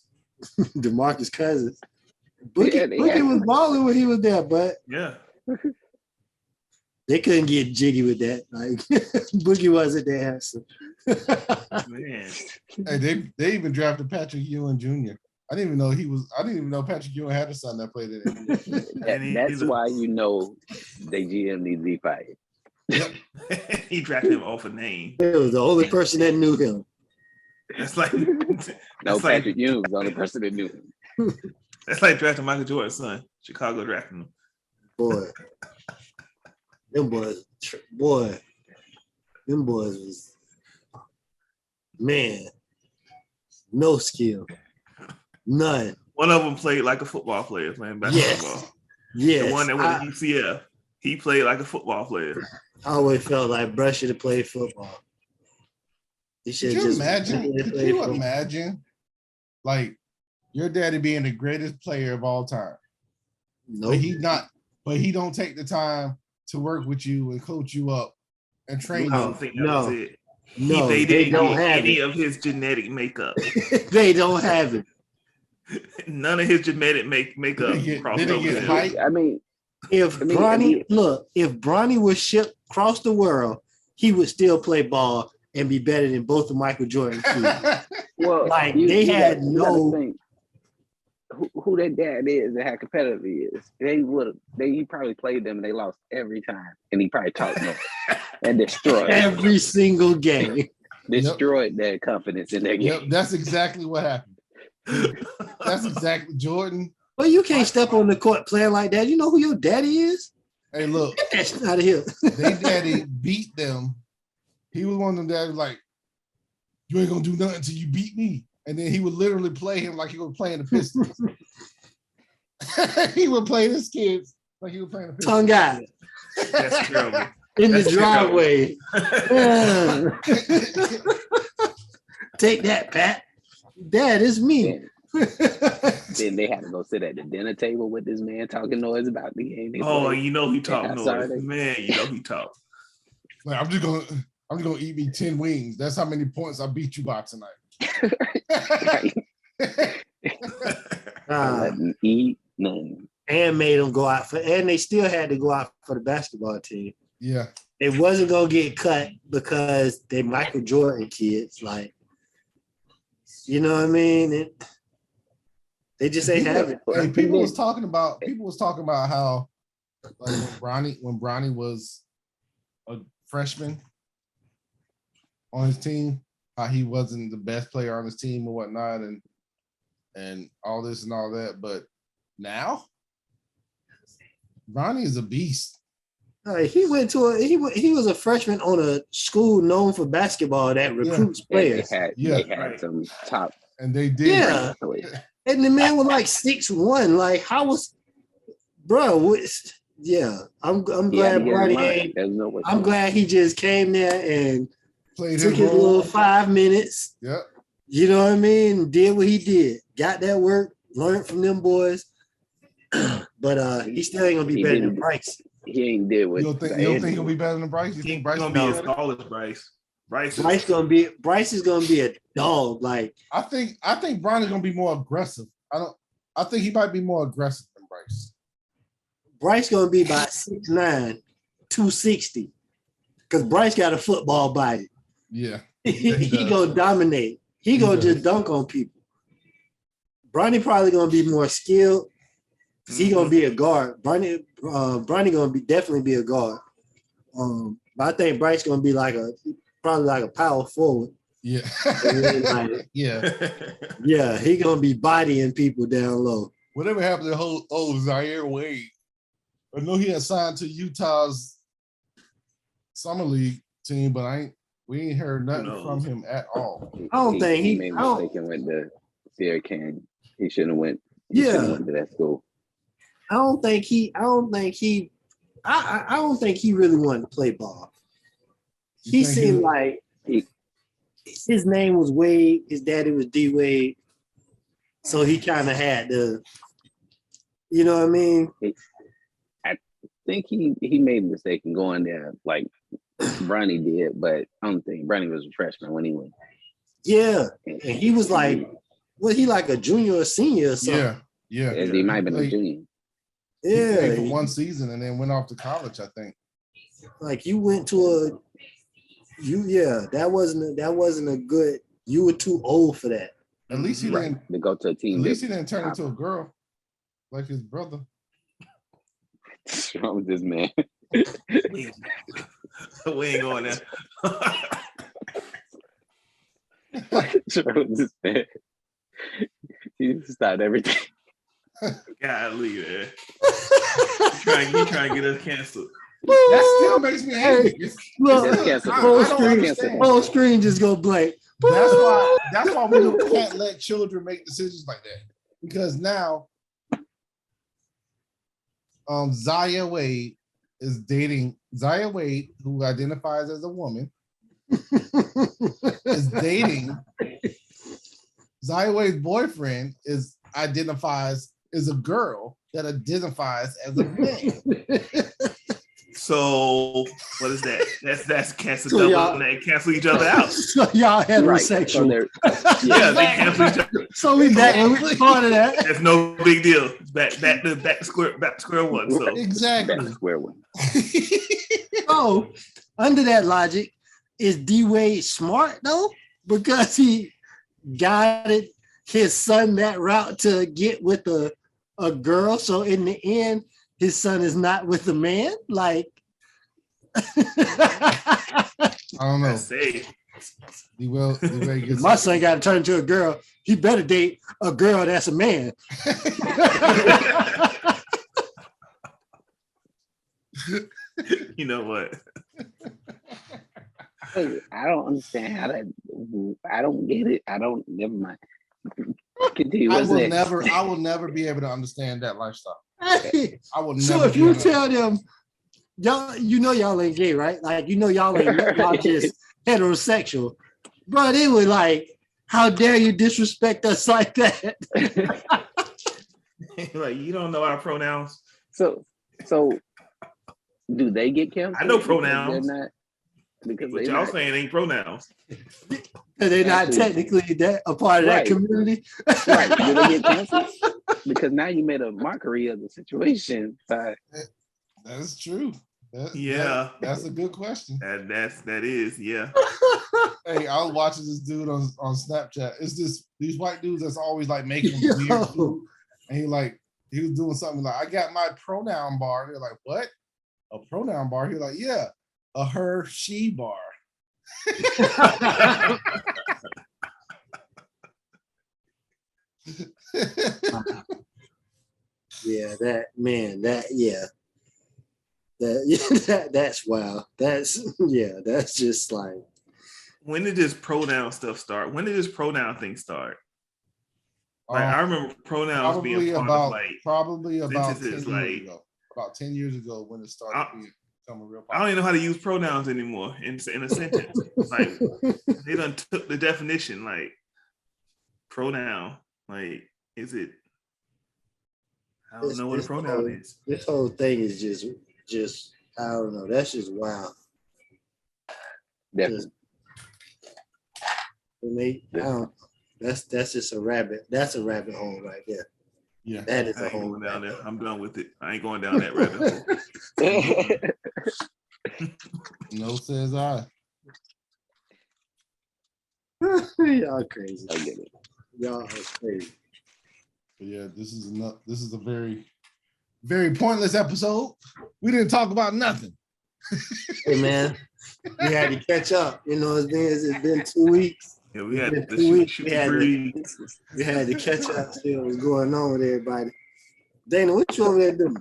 DeMarcus Cousins. Boogie, Yeah, Boogie was balling when he was there, but Yeah. they couldn't get jiggy with that. Like Boogie wasn't there. So. Man. Hey, they even drafted Patrick Ewing Jr. I didn't even know Patrick Ewing had a son that played in it. That's why you know they GM needs to be fired. He drafted him off a name. It was the only person that knew him. That's like No, Patrick Ewing was the only person that knew him. that's like drafting Michael Jordan's son. Chicago drafting him. Boy. Them boys was, man, no skill. None. One of them played like a football player playing basketball. Yes. The one that went to UCF, he played like a football player. I always felt like Brush should have played football. He should Could have you just imagine? played Could you football. imagine, like your daddy being the greatest player of all time, Nope. but he don't take the time to work with you and coach you up and train I you. don't think that was it. No, They they didn't don't get have any it. of his genetic makeup. They don't have it. None of his genetic makeup They didn't crossed get over. him. height. I mean, If Bronny was shipped across the world, he would still play ball and be better than both of Michael Jordan. well, Like, they had you no- gotta think who their dad is and how competitive he is. He probably played them and they lost every time, and he probably taught them and destroyed Every single game. destroyed their confidence in their game. Yep, that's exactly what happened. That's exactly Jordan. Well, you can't step on the court playing like that. You know who your daddy is? Hey, look, Get that shit out of here. they daddy beat them. He was one of them that was like, you ain't gonna do nothing until you beat me. And then he would literally play him like he was playing the Pistons. He would play his kids like he was playing the Pistons. Tongue out That's terrible. in the That's driveway. Take that, Pat. Dad, it's me. Then they had to go sit at the dinner table with this man talking noise about the game. You know he talked noise. Saturday. Man, you know he talked. Like, I'm just gonna eat me 10 wings. That's how many points I beat you by tonight. Uh, Eat none. and made them go out and they still had to go out for the basketball team. Yeah. It wasn't gonna get cut because they Michael Jordan kids, like, you know what I mean? They just ain't have it. Hey, people was talking about how like when Bronny was a freshman on his team, how he wasn't the best player on his team or whatnot, and all this and all that. But now, Bronny is a beast. He went to he was a freshman on a school known for basketball that recruits players. They had some top. And they did. Yeah. And the man was like 6'1". Like, how was, bro? Yeah, I'm glad Bronny. I'm glad he just came there and took his little 5 minutes. Yep. You know what I mean? Did what he did. Got that work. Learned from them boys. But he still ain't gonna be better than Bryce. He ain't did what. You don't think he'll be better than Bryce? You think Bryce gonna be as tall as Bryce? Bryce is gonna be a dog. Like, I think Bronny's gonna be more aggressive. I think he might be more aggressive than Bryce. Bryce gonna be about 6'9", 260. Because Bryce got a football body. Yeah. He gonna dominate. He gonna just dunk on people. Bronny probably gonna be more skilled. Cause he gonna be a guard. Bronny gonna definitely be a guard. But I think Bryce gonna be probably like a power forward. Yeah. Like, Yeah. yeah, he gonna be bodying people down low. Whatever happened to the whole Zaire Wade? I know he had signed to Utah's summer league team, but we ain't heard nothing from him at all. I don't think he made a mistake and went to Sierra Canyon. He shouldn't have went. He shouldn't have went to that school. I don't think he really wanted to play ball. He seemed like his name was Wade, his daddy was D Wade. So he kind of had to, you know what I mean? I think he made a mistake in going there like Bronny did, but I don't think Bronny was a freshman when he went. Yeah. And he was like, was he like a junior or senior or something? Yeah. He might have been a junior. Yeah. He played for one season and then went off to college, I think. Like you went to that wasn't a good, you were too old for that. At least he didn't to go to a team. At least he didn't turn into a girl like his brother. What's wrong with this man? We ain't going there. What's wrong with this man? He stopped everything. Golly, man. He trying to get us canceled. That still makes me angry. Look, whole screen just go blank. That's why we can't let children make decisions like that. Because now Zaya Wade is dating Zaya Wade, who identifies as a woman, is dating Zaya Wade's boyfriend identifies as a girl that identifies as a man. So what is that? That's cancel double. They cancel each other out. So y'all heterosexual. Right. Yeah, they cancel each other. So we back. We part of that. That's no big deal. Back to square one. So exactly. Back to square one. So under that logic, is D Wade smart though? Because he guided his son that route to get with a girl. So in the end, his son is not with a man. Like I don't know. My son got to turn into a girl. He better date a girl that's a man. You know what? I don't understand how that. I don't get it. Never mind. Continue. I will never be able to understand that lifestyle. Hey, I will never. So if you tell them, y'all, y'all ain't gay, right? Like y'all ain't y'all just heterosexual. But it was like, how dare you disrespect us like that? Like you don't know our pronouns. So do they get canceled? I know pronouns. They're not, because but y'all saying ain't pronouns. They're not technically a part of that community. Right. Do they get canceled? Because now you made a mockery of the situation. That's true. That's a good question. That is. Hey, I was watching this dude on Snapchat. It's these white dudes that's always like making weird food. And he was doing something like, I got my pronoun bar. They're like, what? A pronoun bar? He's like, yeah, a her, she bar. That's wild. That's just like. When did this pronoun stuff start? When did this pronoun thing start? Like I remember pronouns being part of probably about 10 years like ago. About 10 years ago when it started becoming real popular. I don't even know how to use pronouns anymore in a sentence. Like they done took the definition, like pronoun. Like, is it? I don't know what a pronoun is. This whole thing is just I don't know. That's just wild. Definitely. That's just a rabbit. That's a rabbit hole right there. Yeah, that is a hole down there. I'm done with it. I ain't going down that rabbit hole. No, says I. Y'all crazy. I get it. Y'all are crazy. But yeah, this is a very, very pointless episode. We didn't talk about nothing. Hey man, we had to catch up. You know, it's been 2 weeks. Yeah, we It's had been to 2 weeks. shoot the breeze. We had to catch up. See what was going on with everybody. Dana, what you over there doing?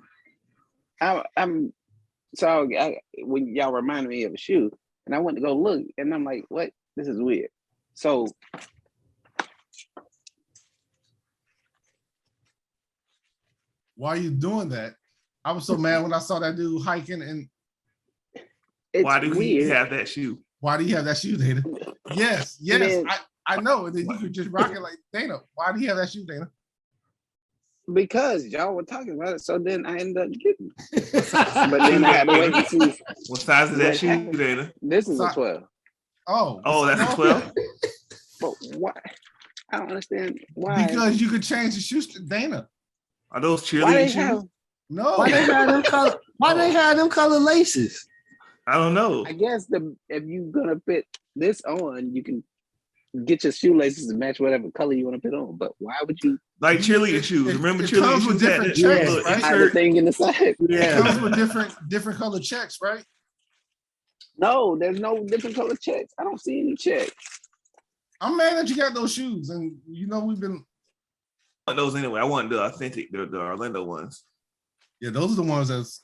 I'm so when y'all reminded me of a shoe, and I went to go look, and I'm like, what? This is weird. So Why are you doing that? I was so mad when I saw that dude hiking, and it's Why do he weird. have that shoe? why do you have that shoe, Dana? Yes, Man. I know. And then you could just rock it like Dana. Why do you have that shoe, Dana? Because y'all were talking about it, so then I ended up getting it. But then I had to wait and see. What size is that What shoe, happened? Dana? This is a 12. Oh, That's a 12? But why? I don't understand why. Because you could change the shoes to Dana. Are those Why cheerleading they shoes? have? No, Why they have them color? Why they have them color laces? I don't know. I guess if you're gonna fit this on, you can get your shoelaces to match whatever color you want to put on. But why would you? Like cheerleading shoes. Remember it cheerleading comes shoes with had different that checks, little right? Hide the insert? thing in the side. it Yeah. comes with different color checks, right? No, there's no different color checks. I don't see any checks. I'm mad that you got those shoes, and you know we've been. I want those anyway. I want the authentic, the Orlando ones. Yeah, those are the ones that's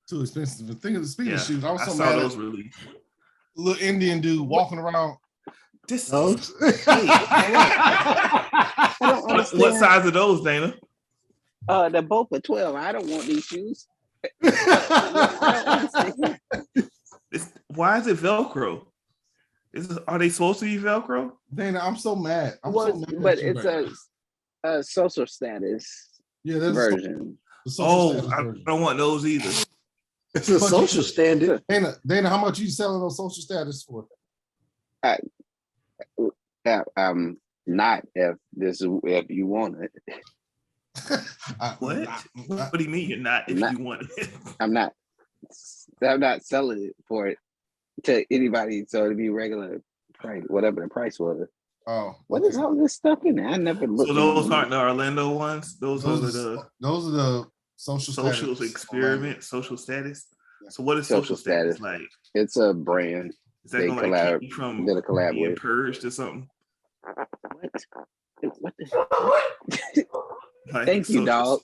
too expensive. But speaking Yeah, of shoes, I was I so saw mad those at released. little Indian dude walking around. This, Those? I don't what understand. size are those, Dana? They're both a 12. I don't want these shoes. I don't understand. Why is it Velcro? Are they supposed to be Velcro? Dana, I'm so mad. I'm Well, so mad. but at you it's right now. a social status Yeah, that's version. the social Oh, status I version. don't want those either. It's a social standard. Dana, how much you selling those social status for? Not if you want it. What? What do you mean you're not if Not- you want it? I'm not selling it for it to anybody. So it'd be regular price, whatever the price was. Oh, What is all this stuff in there? I never looked. So those aren't the Orlando ones? Those are those the are the social social status. experiment, social status. Yeah. So what is Social social status status. like? It's a brand. Is that They gonna like keep you from did a collab being with. purged or something? What the? Like, Thank you, dog.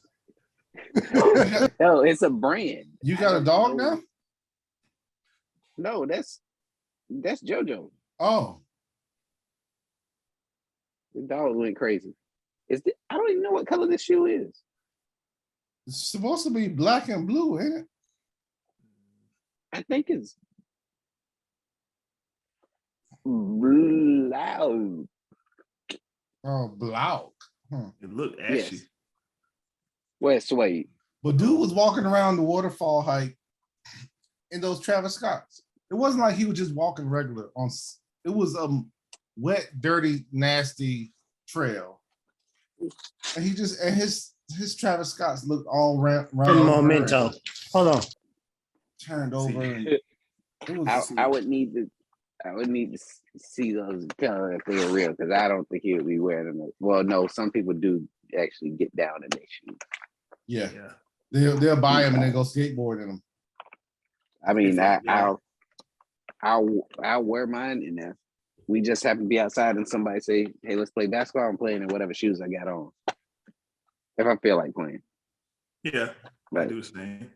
No, it's a brand. You got a dog now? No, that's JoJo. Oh, The dog went crazy. I don't even know what color this shoe is. it's supposed to be black and blue, ain't it? I think it's loud. Oh, blau. It looked ashy. Yes. Well, suede. But dude was walking around the waterfall hike in those Travis Scotts. It wasn't like he was just walking regular on. It was a wet, dirty, nasty trail, and his Travis Scotts looked all round. In memento. Hold on. Turned over. And it was, I would need to see those color if they were real, because I don't think he would be wearing them. Well, no, some people do actually get down in their shoes. yeah. Yeah. They'll buy them and then go skateboard in them. I mean, Yeah. I'll wear mine, and if we just happen to be outside and somebody say, "Hey, let's play basketball," I'm playing in whatever shoes I got on. If I feel like playing, Yeah, I but do the same.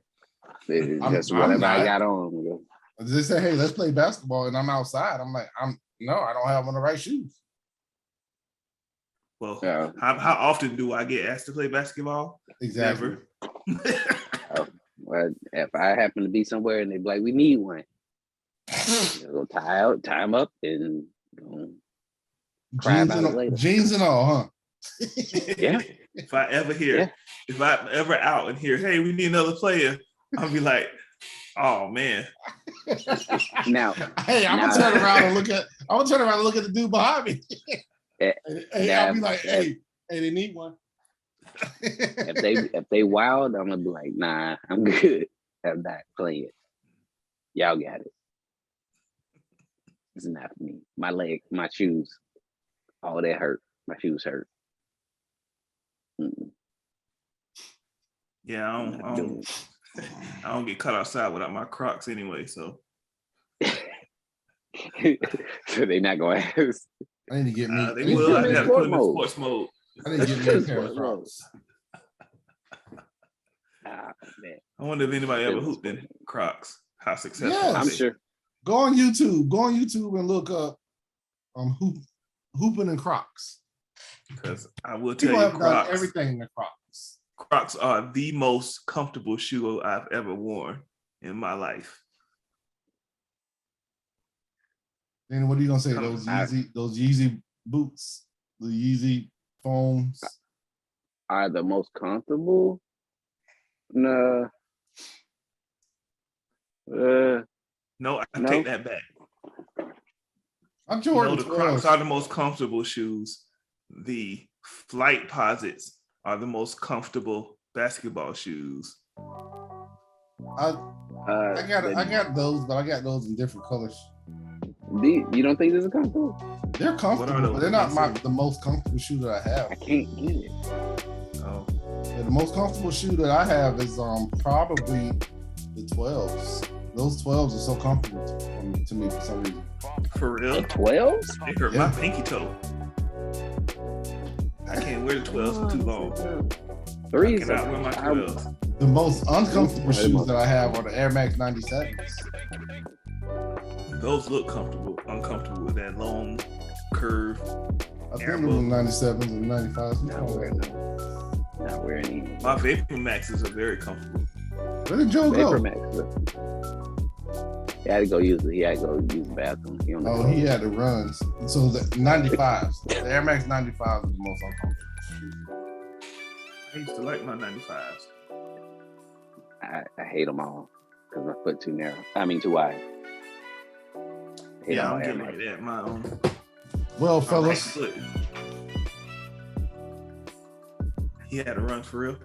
it's I'm just whatever I not. got on. They say, "Hey, let's play basketball," and I'm outside. I'm like, I don't have on the right shoes. Well, Yeah. how often do I get asked to play basketball? Exactly. Never. Well, if I happen to be somewhere and they be like, "We need one," go tie them up, and cry about it later. Jeans and all, huh? Yeah. If I ever hear, Yeah. if I'm ever out and hear, "Hey, we need another player," I'll be like, "Oh man." Now, Hey, I'm gonna turn around and look at. I'm gonna turn around and look at the dude behind me. Eh, Hey, I'll be like, yeah. hey, they need one. if they wild, I'm gonna be like, "Nah, I'm good. I'm not playing. Y'all got it. It's not for me. My leg, my shoes, all that hurt. My shoes hurt." Mm-mm. Yeah, I I'm not doing don't it. I don't get caught outside without my Crocs anyway, so So they not gonna ask. I need to get me. they I need will. I to got get to put sport them in mode. sports mode. I need to get me a pair of Crocs. Ah, man. I wonder if anybody ever Business hooped in Crocs. How successful Yes. are I'm they? sure. Go on YouTube. Go on YouTube and look up hooping in Crocs. Because I will tell People you, have done Crocs. everything in Crocs. Crocs are the most comfortable shoe I've ever worn in my life. Then what are you gonna say? Come Those Yeezy boots, the Yeezy foams. Are the most comfortable? No. No, I No. take that back. I'm No, Jordan the Crocs 12s. are the most comfortable shoes. The Flight Posits are the most comfortable basketball shoes. I got those, but I got those in different colors. You don't think this is comfortable? They're comfortable, those? but they're not the most comfortable shoe that I have. I can't get it. Oh, Yeah, the most comfortable shoe that I have is probably the 12s. Those 12s are so comfortable to me for some reason. for real? The 12s? They hurt Yeah. my pinky toe. I can't wear the 12s for too long. I Threes. cannot wear my 12s. The most uncomfortable shoes that I have are the Air Max 97s. Those look uncomfortable with that long curve. I think Air it was 97s and 95s. Not wearing them. Not wearing any. My Vapor Maxes are very comfortable. Where did Joe Vapor go? Max. He had to go use it. He had to go use the bathroom. Oh, he had the runs. So the 95s, the Air Max 95s are the most uncomfortable shoes. I used to like my 95s. I hate them all because my foot too narrow. I mean, too wide. I hate Yeah, all I'm Air getting Max. like that. My Well, my right fellas, foot. He had to run for real.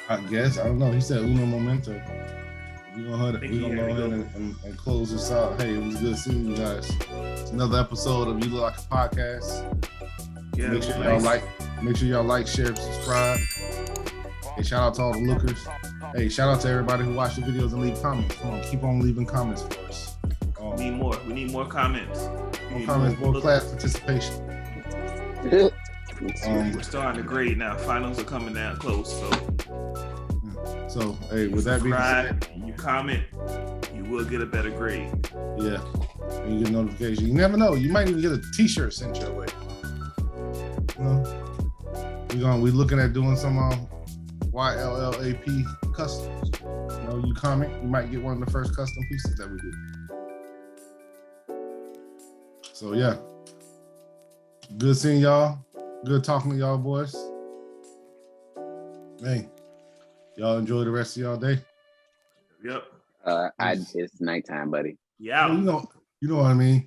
I guess I don't know. He said uno momento. We're gonna go think he ahead had to and close this out. Hey, it was good seeing you guys. It's another episode of YLLAP Podcast. Yeah, Make sure nice. y'all like, share, and subscribe. Hey, shout out to all the lookers. Hey, shout out to everybody who watched the videos and leave comments. Come on, keep on leaving comments for us. We need more. We need more comments. We More need comments, more look- class participation. We're starting to grade now. Finals are coming down close. So, hey, with that being said, Subscribe, you comment, you will get a better grade. yeah, and you get a notification. You never know. You might even get a T-shirt sent your way. You know, we looking at doing some YLLAP customs. You know, you comment, you might get one of the first custom pieces that we do. So yeah, good seeing y'all. Good talking to y'all, boys. Hey, y'all enjoy the rest of y'all day. Yep. It's nighttime, buddy. Yeah. You know what I mean.